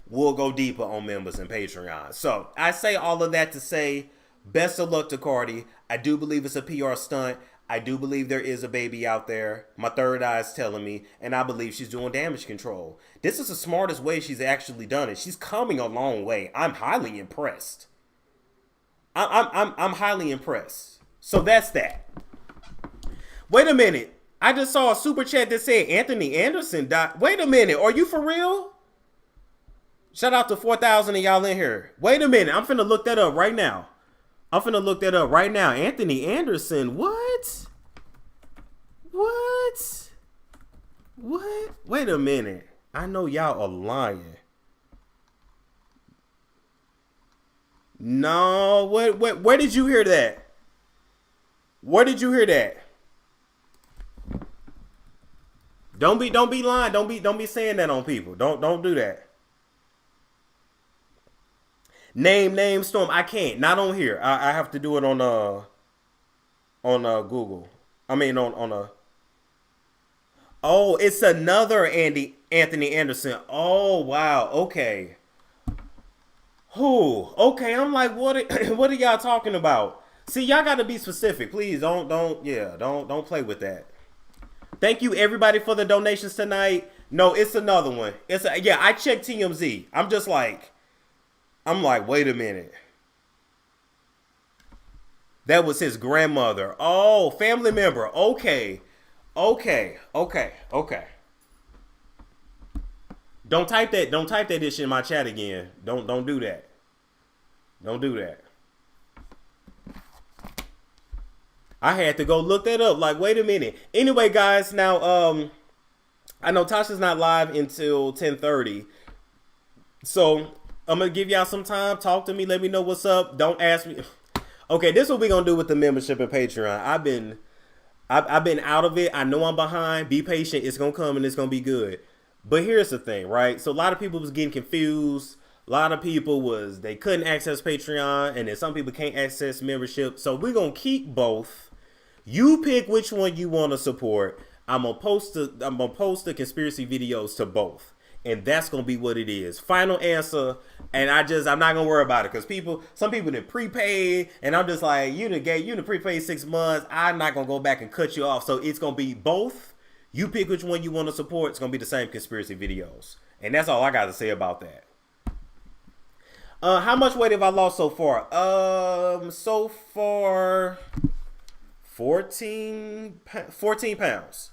We'll go deeper on members and Patreon. So, I say all of that to say best of luck to Cardi. I do believe it's a PR stunt. I do believe there is a baby out there. My third eye is telling me, and I believe she's doing damage control. This is the smartest way she's actually done it. She's coming a long way. I'm highly impressed. I'm highly impressed. So that's that. Wait a minute. I just saw a super chat that said Anthony Anderson died. Wait a minute. Are you for real? Shout out to 4,000 of y'all in here. Wait a minute. I'm finna look that up right now. Anthony Anderson, what? Wait a minute. I know y'all are lying. No, where did you hear that? Don't be lying. Don't be saying that on people. Don't do that. Name Storm. I can't. Not on here. I have to do it on Google. I mean on Oh, it's another Anthony Anderson. Oh wow. Okay. Who? Okay. I'm like, what are y'all talking about? See, y'all got to be specific, please. Don't play with that. Thank you everybody for the donations tonight. No, it's another one. I checked TMZ. I'm like, wait a minute. That was his grandmother. Oh, family member. Okay. Don't type that ish in my chat again. Don't do that. Don't do that. I had to go look that up. Like, wait a minute. Anyway, guys, now I know Tasha's not live until 10:30. So I'm going to give y'all some time. Talk to me. Let me know what's up. Don't ask me. Okay, this is what we're going to do with the membership and Patreon. I've been out of it. I know I'm behind. Be patient. It's going to come and it's going to be good. But here's the thing, right? So a lot of people was getting confused. A lot of people they couldn't access Patreon, and then some people can't access membership. So we're going to keep both. You pick which one you want to support. I'm going to post the conspiracy videos to both. And that's going to be what it is. Final answer. And I'm not going to worry about it. Because some people didn't prepay. And I'm just like, you done prepaid 6 months. I'm not going to go back and cut you off. So it's going to be both. You pick which one you want to support. It's going to be the same conspiracy videos. And that's all I got to say about that. How much weight have I lost so far? So far, 14 pounds.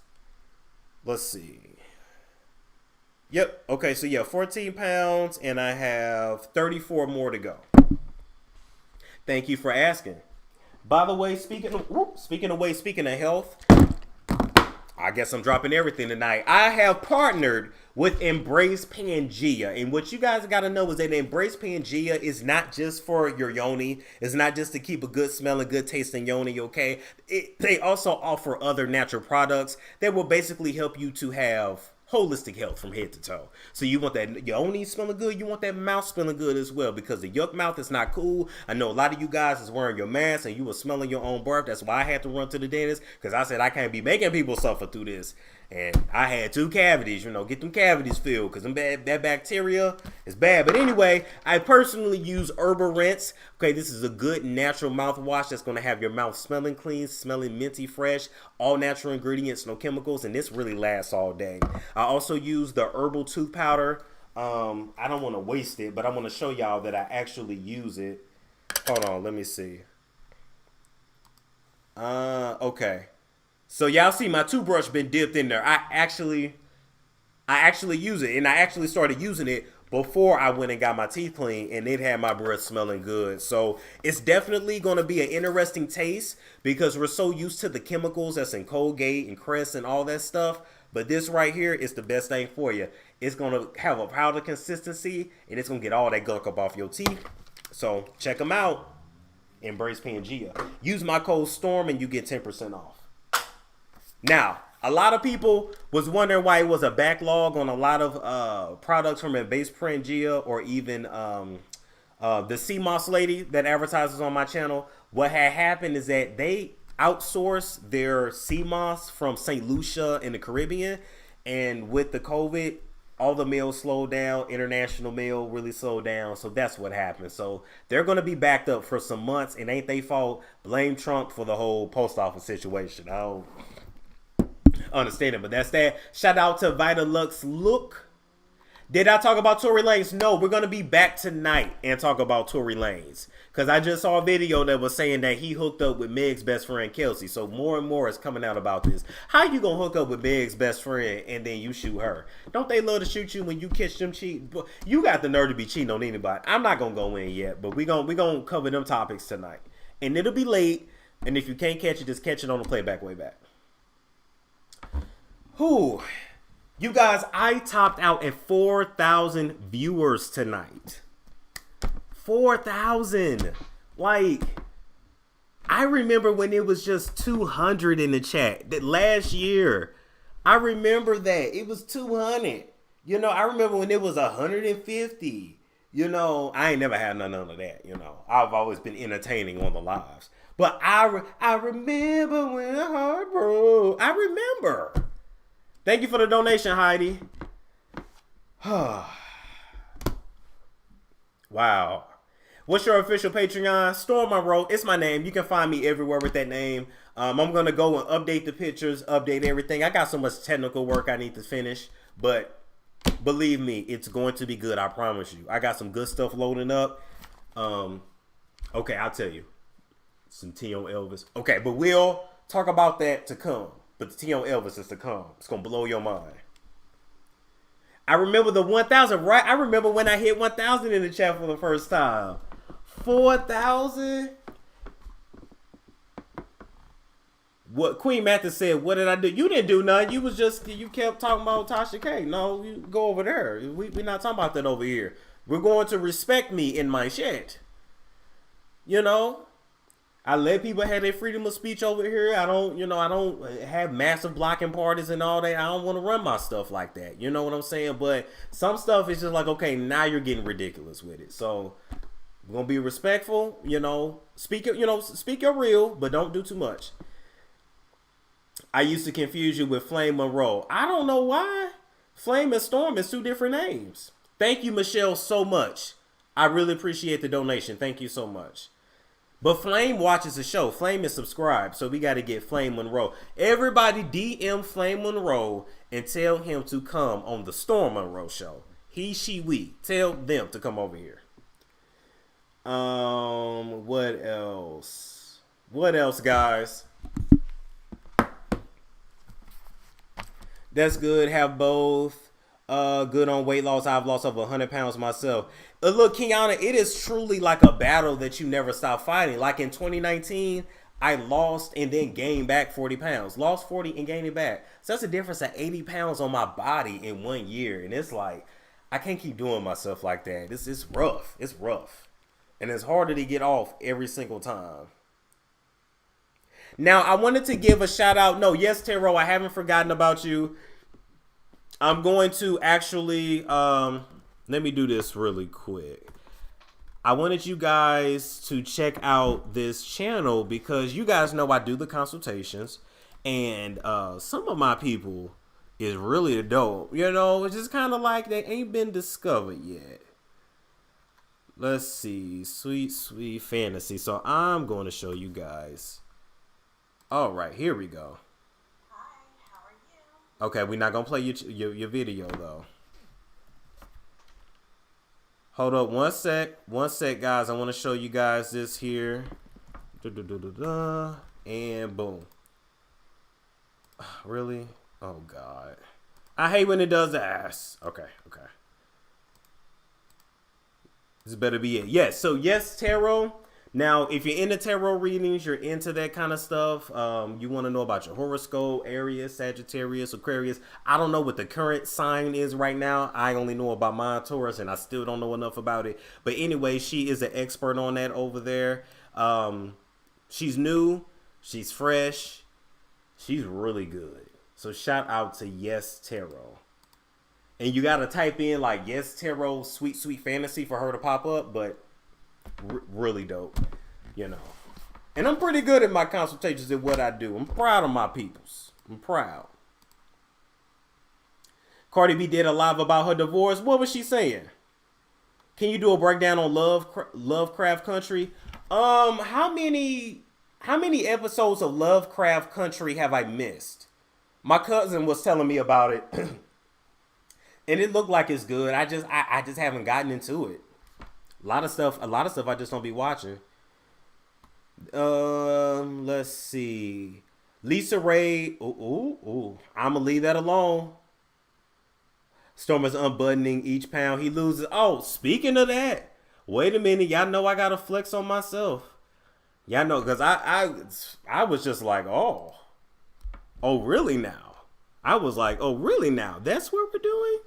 Let's see. Yep. Okay. So yeah, 14 pounds, and I have 34 more to go. Thank you for asking. By the way, speaking of health, I guess I'm dropping everything tonight. I have partnered with Embrace Pangea. And what you guys got to know is that Embrace Pangea is not just for your yoni. It's not just to keep a good smelling, good tasting yoni, okay? They also offer other natural products that will basically help you to have holistic health from head to toe. So you want that yoni smelling good, you want that mouth smelling good as well, because the yuck mouth is not cool. I know a lot of you guys is wearing your mask and you were smelling your own breath. That's why I had to run to the dentist, because I said I can't be making people suffer through this. And I had 2 cavities, get them cavities filled, because that bacteria is bad. But anyway, I personally use Herbal Rinse. Okay, this is a good natural mouthwash that's going to have your mouth smelling clean, smelling minty fresh, all natural ingredients, no chemicals, and this really lasts all day. I also use the herbal tooth powder. I don't want to waste it, but I want to show y'all that I actually use it. Hold on, let me see. Okay. So y'all see my toothbrush been dipped in there. I actually use it, and I actually started using it before I went and got my teeth clean, and it had my breath smelling good. So it's definitely going to be an interesting taste, because we're so used to the chemicals that's in Colgate and Crest and all that stuff. But this right here is the best thing for you. It's going to have a powder consistency, and it's going to get all that gunk up off your teeth. So check them out. Embrace Pangea. Use my code STORM and you get 10% off. Now, a lot of people was wondering why it was a backlog on a lot of products from Embrace Pangea, or even the CMOS lady that advertises on my channel. What had happened is that they outsourced their CMOS from St. Lucia in the Caribbean, and with the COVID, all the mail slowed down. International mail really slowed down, so that's what happened. So they're going to be backed up for some months, and ain't they fault. Blame Trump for the whole post office situation. I don't understand it, but that's that. Shout out to Vitalux Look. Did I talk about Tory Lanez? No, we're going to be back tonight and talk about Tory Lanez, because I just saw a video that was saying that he hooked up with Meg's best friend Kelsey. So more and more is coming out about this. How you going to hook up with Meg's best friend and then you shoot her? Don't they love to shoot you when you catch them cheating? You got the nerve to be cheating on anybody. I'm not going to go in yet, but we're going to cover them topics tonight. And it'll be late, and if you can't catch it, just catch it on the playback way back. Whew. You guys, I topped out at 4,000 viewers tonight. 4,000. Like, I remember when it was just 200 in the chat. That last year, I remember that. It was 200. I remember when it was 150. I ain't never had none of that. I've always been entertaining on the lives. But I remember when my heart broke. I remember. Thank you for the donation, Heidi. Wow. What's your official Patreon? Storm Monroe. It's my name. You can find me everywhere with that name. I'm going to go and update the pictures, update everything. I got so much technical work I need to finish, but believe me, it's going to be good. I promise you. I got some good stuff loading up. Okay, I'll tell you. Some T.O. Elvis. Okay, but we'll talk about that to come. But the T.O. Elvis is to come. It's going to blow your mind. I remember the 1,000, right? I remember when I hit 1,000 in the chat for the first time. 4,000? What Queen Mathis said, what did I do? You didn't do nothing. You kept talking about Tasha K. No, you go over there. We're not talking about that over here. We're going to respect me in my shit. I let people have their freedom of speech over here. I don't, I don't have massive blocking parties and all that. I don't want to run my stuff like that. You know what I'm saying? But some stuff is just like, okay, now you're getting ridiculous with it. So we're gonna be respectful. Speak your real, but don't do too much. I used to confuse you with Flame Monroe. I don't know why. Flame and Storm is 2 different names. Thank you, Michelle, so much. I really appreciate the donation. Thank you so much. But Flame watches the show. Flame is subscribed, so we got to get Flame Monroe. Everybody DM Flame Monroe and tell him to come on the Storm Monroe show. He, she, we. Tell them to come over here. What else? What else, guys? That's good. Have both. Good on weight loss. I've lost over 100 pounds myself. Look, Kiana, it is truly like a battle that you never stop fighting. Like in 2019, I lost and then gained back 40 pounds. Lost 40 and gained it back. So that's a difference of 80 pounds on my body in 1 year. And it's like, I can't keep doing myself like that. It's rough. It's rough. And it's harder to get off every single time. Now, I wanted to give a shout out. No, yes, Taro, I haven't forgotten about you. I'm going to actually, let me do this really quick. I wanted you guys to check out this channel because you guys know I do the consultations. And some of my people is really dope. It's just kind of like they ain't been discovered yet. Let's see. Sweet, sweet fantasy. So I'm going to show you guys. All right, here we go. Hi, how are you? Okay, we're not going to play your video, though. Hold up one sec. One sec, guys. I want to show you guys this here. And boom. Really? Oh, God. I hate when it does the ass. Okay. This better be it. Yes. So, yes, tarot. Now, if you're into tarot readings, you're into that kind of stuff. You want to know about your horoscope, Aries, Sagittarius, Aquarius. I don't know what the current sign is right now. I only know about mine, Taurus, and I still don't know enough about it. But anyway, she is an expert on that over there. She's new. She's fresh. She's really good. So shout out to Yes Tarot. And you got to type in like Yes Tarot Sweet Sweet Fantasy for her to pop up. But really dope, and I'm pretty good at my consultations and what I do. I'm proud of my peoples. I'm proud. Cardi B did a live about her divorce. What was she saying? Can you do a breakdown on Lovecraft Country? How many episodes of Lovecraft Country have I missed? My cousin was telling me about it, and it looked like it's good. I just haven't gotten into it. A lot of stuff I just don't be watching. Let's see. Lisa Ray. Ooh. I'ma leave that alone. Storm is unbuttoning each pound he loses. Oh, speaking of that, wait a minute. Y'all know I gotta flex on myself. Y'all know, because I was just like, oh really now? I was like, oh really now? That's what we're doing?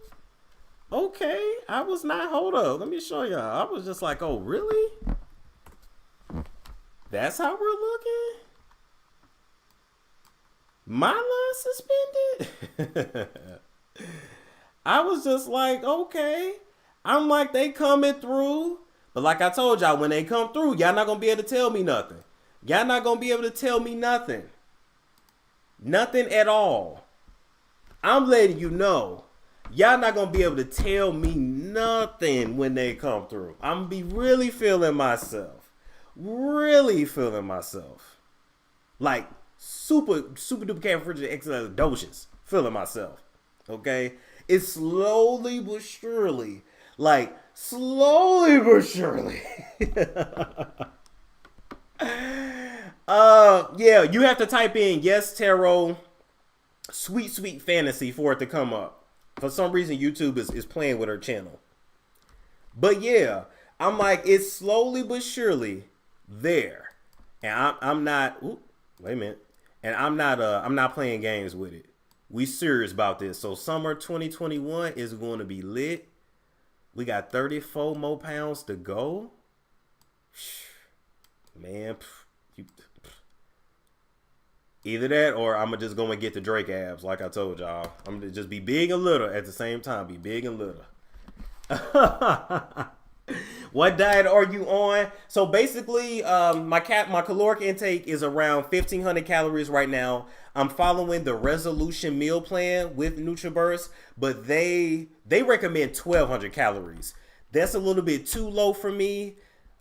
Okay, I was not. Hold up, let me show y'all. I was just like, oh, really? That's how we're looking? My line suspended? I was just like, okay. I'm like, they coming through. But like I told y'all, when they come through, y'all not going to be able to tell me nothing. Y'all not going to be able to tell me nothing. Nothing at all. I'm letting you know. Y'all not gonna be able to tell me nothing when they come through. I'm gonna be really feeling myself. Like super duper califragilisticexpialidocious. Feeling myself. Okay? It's slowly but surely. Yeah, you have to type in Yes Tarot Sweet Sweet Fantasy for it to come up. For some reason, YouTube is playing with her channel. But yeah, I'm like, it's slowly but surely there. And I'm not, wait a minute. And I'm not playing games with it. We serious about this. So summer 2021 is going to be lit. We got 34 more pounds to go. Man, Either that or I'm just going to get the Drake abs like I told y'all. I'm going to just be big and little at the same time. Be big and little. What diet are you on? So basically, my caloric intake is around 1,500 calories right now. I'm following the resolution meal plan with NutraBurst, but they recommend 1,200 calories. That's a little bit too low for me.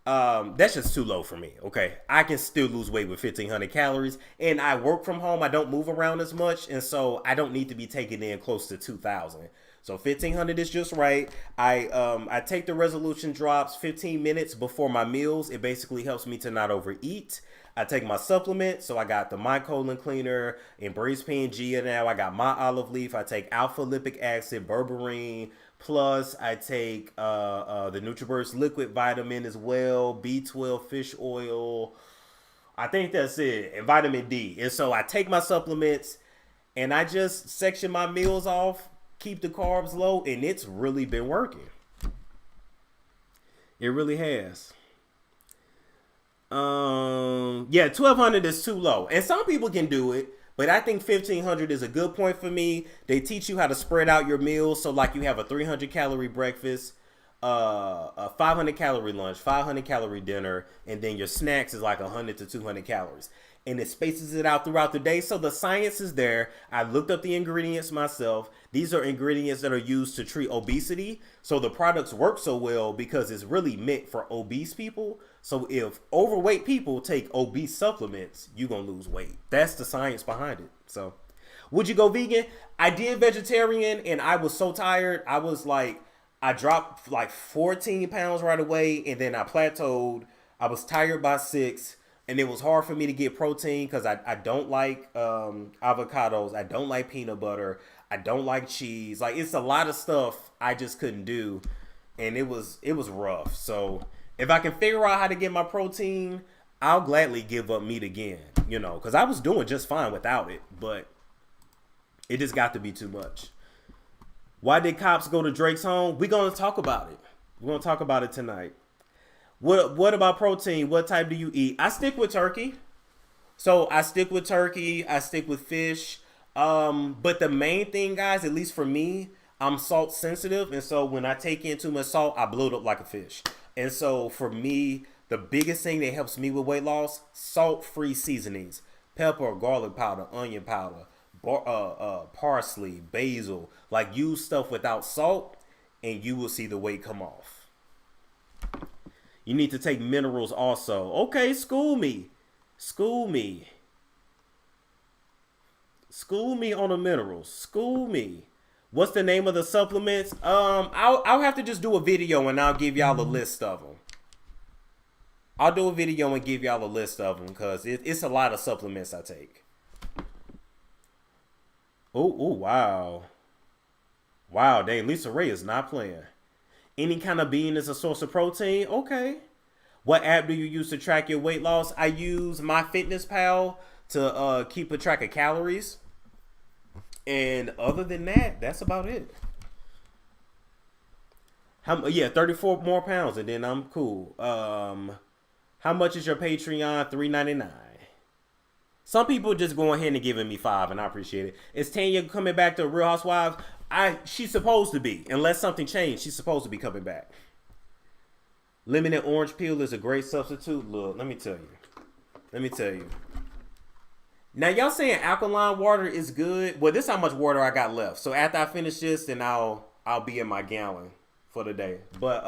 That's just too low for me. Okay, I can still lose weight with 1,500 calories, and I work from home. I don't move around as much, and so I don't need to be taking in close to 2,000. So 1,500 is just right. I take the resolution drops 15 minutes before my meals. It basically helps me to not overeat. I take my supplements. So I got the My Colon Cleaner, Embrace Pangea now. I got my olive leaf. I take alpha lipic acid, berberine. Plus, I take the NutraBurst liquid vitamin as well, B12 fish oil. I think that's it, and vitamin D. And so I take my supplements, and I just section my meals off, keep the carbs low, and it's really been working. It really has. Yeah, 1,200 is too low, and some people can do it. But I think 1,500 is a good point for me. They teach you how to spread out your meals. So like you have a 300 calorie breakfast, a 500 calorie lunch, 500 calorie dinner, and then your snacks is like 100 to 200 calories. And it spaces it out throughout the day. So the science is there. I looked up the ingredients myself. These are ingredients that are used to treat obesity. So the products work so well because it's really meant for obese people. So if overweight people take obese supplements, you're going to lose weight. That's the science behind it. So would you go vegan? I did vegetarian and I was so tired. I dropped like 14 pounds right away and then I plateaued. I was tired by 6. And it was hard for me to get protein because I don't like avocados. I don't like peanut butter. I don't like cheese. Like, it's a lot of stuff I just couldn't do. And it was rough. So if I can figure out how to get my protein, I'll gladly give up meat again. You know, because I was doing just fine without it. But it just got to be too much. Why did cops go to Drake's home? We're going to talk about it. We're going to talk about it tonight. What about protein? What type do you eat? I stick with turkey. So I stick with turkey. I stick with fish. But the main thing, guys, at least for me, I'm salt sensitive. And so when I take in too much salt, I bloat up like a fish. And so for me, the biggest thing that helps me with weight loss, salt-free seasonings. Pepper, garlic powder, onion powder, parsley, basil. Like, use stuff without salt and you will see the weight come off. You need to take minerals also. Okay, school me. School me. School me on the minerals. School me. What's the name of the supplements? I'll have to just do a video and I'll give y'all a list of them. I'll do a video and give y'all a list of them because it's a lot of supplements I take. Oh, wow. Wow, dang, Lisa Ray is not playing. Any kind of bean is a source of protein? Okay. What app do you use to track your weight loss? I use MyFitnessPal to keep a track of calories. And other than that, that's about it. 34 more pounds and then I'm cool. How much is your Patreon? $3.99. Some people just go ahead and giving me $5 and I appreciate it. Is Tanya coming back to Real Housewives? She's supposed to be. Unless something changed, she's supposed to be coming back. Lemon and orange peel is a great substitute. Look, let me tell you. Now, y'all saying alkaline water is good. Well, this is how much water I got left. So after I finish this, then I'll be in my gallon for the day. But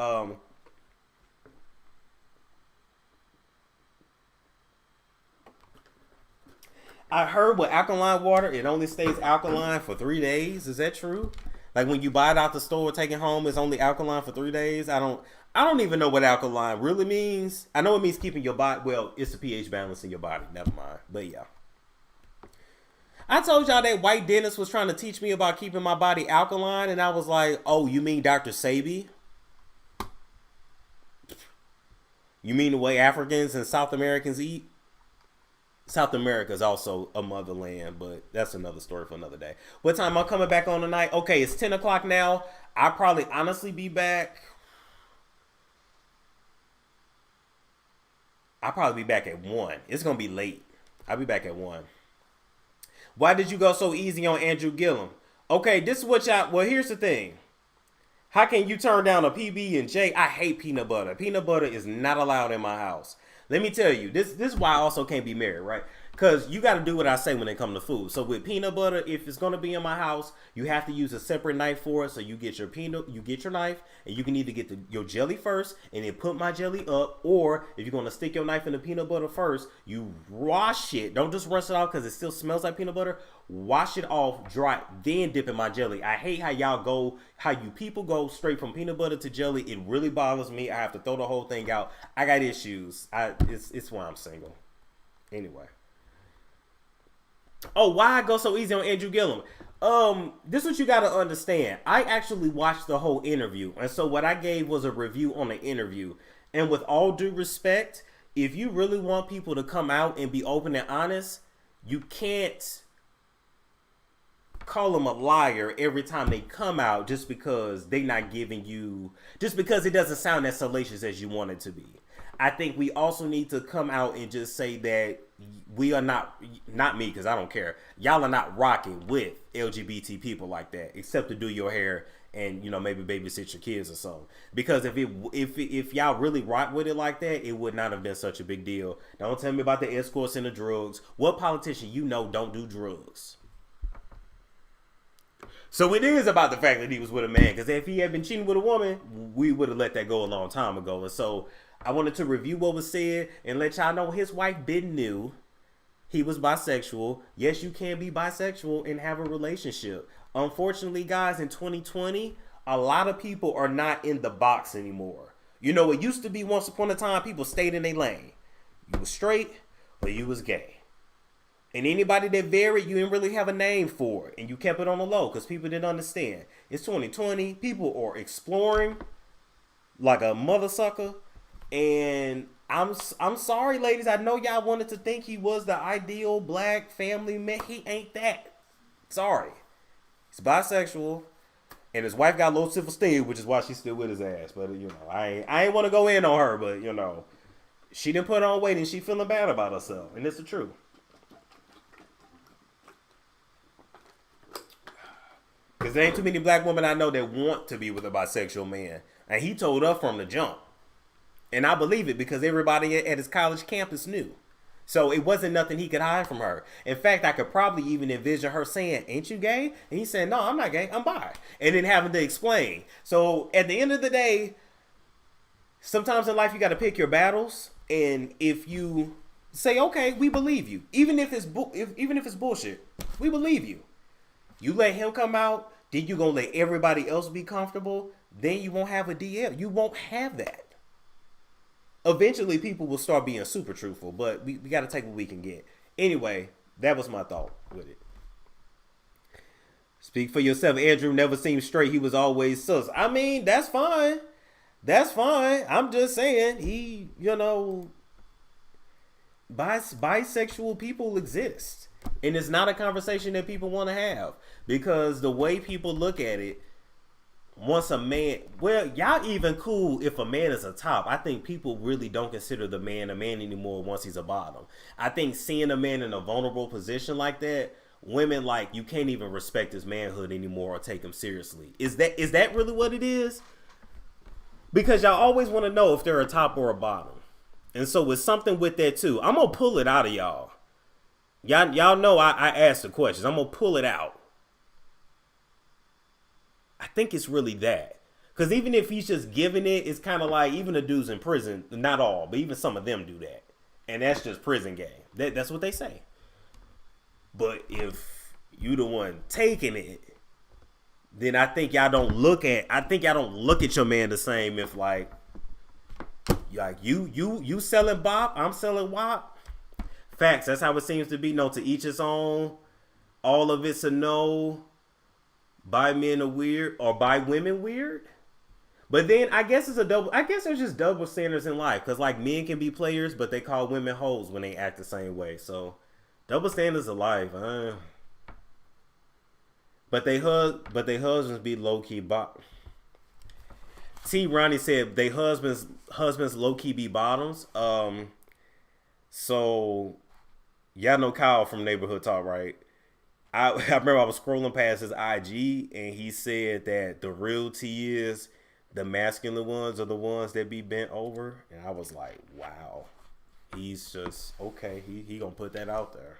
I heard with alkaline water, it only stays alkaline for 3 days. Is that true? Like when you buy it out the store, take it home, it's only alkaline for 3 days. I don't even know what alkaline really means. I know it means keeping your body. Well, it's the pH balance in your body. Never mind. But yeah. I told y'all that white dentist was trying to teach me about keeping my body alkaline, and I was like, oh, you mean Dr. Sebi? You mean the way Africans and South Americans eat? South America is also a motherland, but that's another story for another day. What time am I coming back on tonight? Okay, it's 10 o'clock now. I'll probably honestly be back. I'll probably be back at 1. It's gonna be late. I'll be back at 1. Why did you go so easy on Andrew Gillum? Okay, this is what y'all. Well, here's the thing. How can you turn down a PB and J? I hate peanut butter. Peanut butter is not allowed in my house. Let me tell you, this is why I also can't be married, right? Because you got to do what I say when it comes to food. So with peanut butter, if it's going to be in my house, you have to use a separate knife for it. So you get your knife, and you can either get your jelly first and then put my jelly up, or if you're going to stick your knife in the peanut butter first, you wash it. Don't just rinse it off because it still smells like peanut butter. Wash it off, dry, then dip in my jelly. I hate how you people go straight from peanut butter to jelly. It really bothers me. I have to throw the whole thing out. I got issues. It's why I'm single. Anyway. Oh, why I go so easy on Andrew Gillum? This is what you gotta understand. I actually watched the whole interview, and so what I gave was a review on the interview. And with all due respect, if you really want people to come out and be open and honest, you can't call them a liar every time they come out just because they not giving you, just because it doesn't sound as salacious as you want it to be. I think we also need to come out and just say that we are not me, because I don't care. Y'all are not rocking with LGBT people like that, except to do your hair and, you know, maybe babysit your kids or something. Because if y'all really rock with it like that, it would not have been such a big deal. Don't tell me about the escorts and the drugs. What politician you know don't do drugs? So it is about the fact that he was with a man, because if he had been cheating with a woman, we would have let that go a long time ago. And so I wanted to review what was said and let y'all know his wife been knew he was bisexual. Yes, you can be bisexual and have a relationship. Unfortunately, guys, in 2020, a lot of people are not in the box anymore. You know, it used to be once upon a time people stayed in their lane. You was straight or you was gay. And anybody that varied, you didn't really have a name for it. And you kept it on the low because people didn't understand. It's 2020. People are exploring like a mother sucker. And I'm sorry, ladies. I know y'all wanted to think he was the ideal black family man. He ain't that. Sorry. He's bisexual. And his wife got low self-esteem, which is why she's still with his ass. But, you know, I ain't want to go in on her. But, you know, she didn't put on weight and she feeling bad about herself. And it's the truth. Because there ain't too many black women I know that want to be with a bisexual man. And he told her from the jump. And I believe it because everybody at his college campus knew. So it wasn't nothing he could hide from her. In fact, I could probably even envision her saying, "Ain't you gay?" And he said, "No, I'm not gay. I'm bi." And then having to explain. So at the end of the day, sometimes in life you got to pick your battles. And if you say, "Okay, we believe you," even if it's bullshit, we believe you. You let him come out, then you gonna let everybody else be comfortable. Then you won't have a DL. You won't have that. Eventually, people will start being super truthful, but we got to take what we can get. Anyway, that was my thought with it. Speak for yourself. Andrew never seemed straight. He was always sus. I mean, that's fine. That's fine. I'm just saying he, you know, bisexual people exist. And it's not a conversation that people want to have because the way people look at it, once a man, well, y'all even cool if a man is a top. I think people really don't consider the man a man anymore once he's a bottom. I think seeing a man in a vulnerable position like that, women like you can't even respect his manhood anymore or take him seriously. Is that really what it is? Because y'all always want to know if they're a top or a bottom. And so it's something with that too. I'm gonna pull it out of y'all. Y'all know I asked the questions. I'm gonna pull it out. I think it's really that. Because even if he's just giving it, it's kind of like even the dudes in prison, not all, but even some of them do that. And that's just prison game. That's what they say. But if you the one taking it, then I think y'all don't look at your man the same if like you selling bop, I'm selling wop. Facts, that's how it seems to be. No, to each his own. All of it's a no. Bi men are weird or bi women weird. But then I guess there's just double standards in life. Cause like men can be players, but they call women hoes when they act the same way. So double standards of life. But they husbands be low key bottoms. T. Ronnie said they husbands low key be bottoms. So, y'all know Kyle from Neighborhood Talk, right? I remember I was scrolling past his IG, and he said that the real tea is the masculine ones are the ones that be bent over. And I was like, wow. He's just, okay, he gonna put that out there.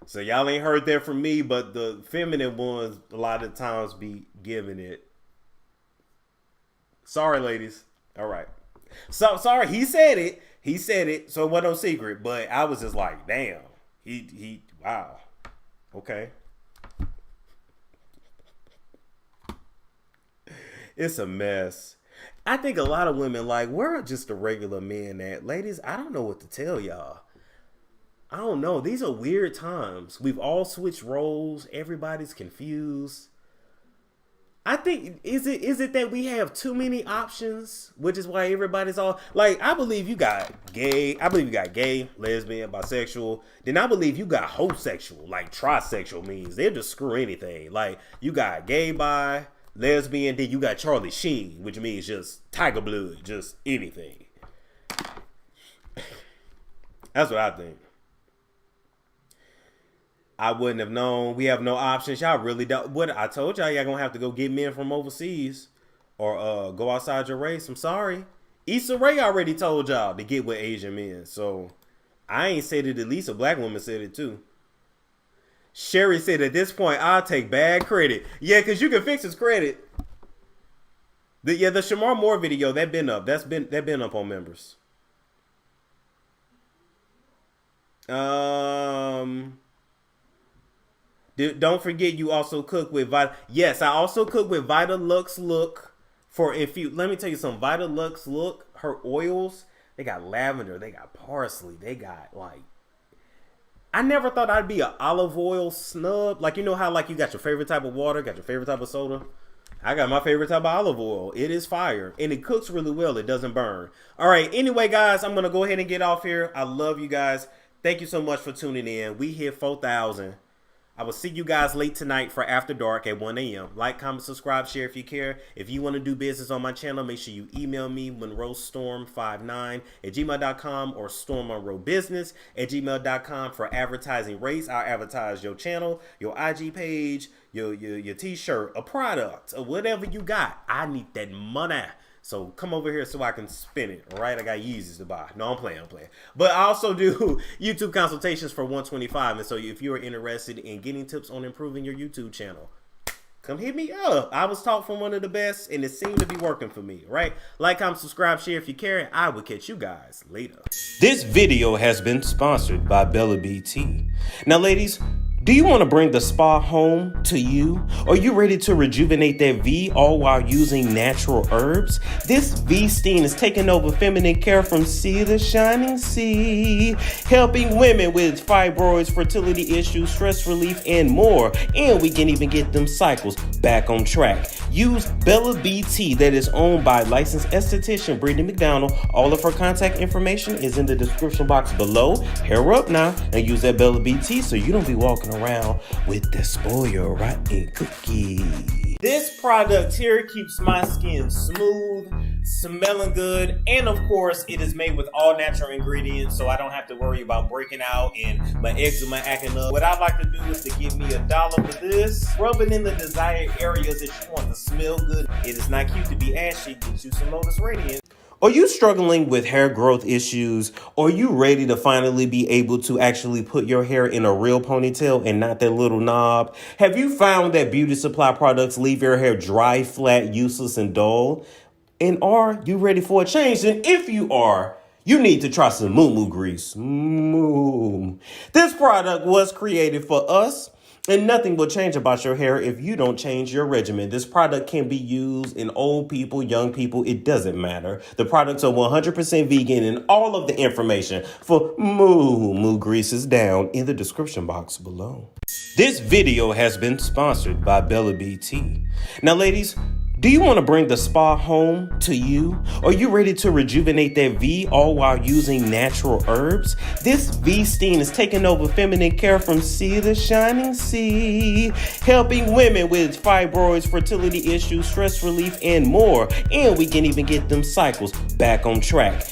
So y'all ain't heard that from me, but the feminine ones a lot of times be giving it. Sorry, ladies. All right. So sorry, he said it, so it wasn't no secret. But I was just like, damn. He wow. Okay. It's a mess. I think a lot of women like, where are just the regular men at? Ladies, I don't know what to tell y'all. I don't know. These are weird times. We've all switched roles. Everybody's confused. I think, is it that we have too many options, which is why everybody's all like, I believe you got gay, lesbian, bisexual. Then I believe you got homosexual, like trisexual means they'll just screw anything. Like you got gay, bi, lesbian, then you got Charlie Sheen, which means just tiger blood, just anything. That's what I think. I wouldn't have known. We have no options. Y'all really don't. What I told y'all gonna have to go get men from overseas or go outside your race. I'm sorry. Issa Rae already told y'all to get with Asian men. So I ain't said it, at least a black woman said it too. Sherry said at this point, I'll take bad credit. Yeah, because you can fix his credit. The Shamar Moore video, that been up. That been up on members. Don't forget you also cook with Vita. Yes, I also cook with Vita Lux Look for if you. Let me tell you something. Vita Lux Look, her oils, they got lavender, they got parsley, they got like. I never thought I'd be an olive oil snub. Like, you know how like you got your favorite type of water, got your favorite type of soda. I got my favorite type of olive oil. It is fire. And it cooks really well. It doesn't burn. All right. Anyway, guys, I'm going to go ahead and get off here. I love you guys. Thank you so much for tuning in. We hit 4,000. I will see you guys late tonight for After Dark at 1 a.m. Like, comment, subscribe, share if you care. If you want to do business on my channel, make sure you email me, monroestorm59@gmail.com or stormmonroebusiness@gmail.com for advertising rates. I'll advertise your channel, your IG page, your t-shirt, a product, or whatever you got. I need that money. So come over here so I can spin it, all right? I got Yeezys to buy. No, I'm playing. But I also do YouTube consultations for $125. And so if you're interested in getting tips on improving your YouTube channel, come hit me up. I was taught from one of the best, and it seemed to be working for me, right? Like, comment, subscribe, share if you care, and I will catch you guys later. This video has been sponsored by Bella BT. Now, ladies, do you want to bring the spa home to you? Are you ready to rejuvenate that V all while using natural herbs? This V steam is taking over feminine care from sea to shining sea, helping women with fibroids, fertility issues, stress relief, and more. And we can even get them cycles back on track. Use Bella BT, that is owned by licensed esthetician Brittany McDonald. All of her contact information is in the description box below. Hair up now and use that Bella BT so you don't be walking around with the spoiled rotten cookie. This product here keeps my skin smooth, smelling good, and of course it is made with all natural ingredients, so I don't have to worry about breaking out and my eczema acting up. What I like to do is to give me $1 for this, rub it in the desired areas that you want to smell good. It is not cute to be ashy, get you some Lotus Radiant. Are you struggling with hair growth issues? Are you ready to finally be able to actually put your hair in a real ponytail and not that little knob? Have you found that beauty supply products leave your hair dry, flat, useless, and dull? And are you ready for a change? And if you are, you need to try some Moo Moo Grease. This product was created for us. And nothing will change about your hair if you don't change your regimen. This product can be used in old people, young people. It doesn't matter. The products are 100% vegan, and all of the information for Moo Moo Grease is down in the description box below. This video has been sponsored by Bella BT. Now, ladies, do you want to bring the spa home to you? Are you ready to rejuvenate that V all while using natural herbs? This V steam is taking over feminine care from sea to shining sea, helping women with fibroids, fertility issues, stress relief, and more. And we can even get them cycles back on track.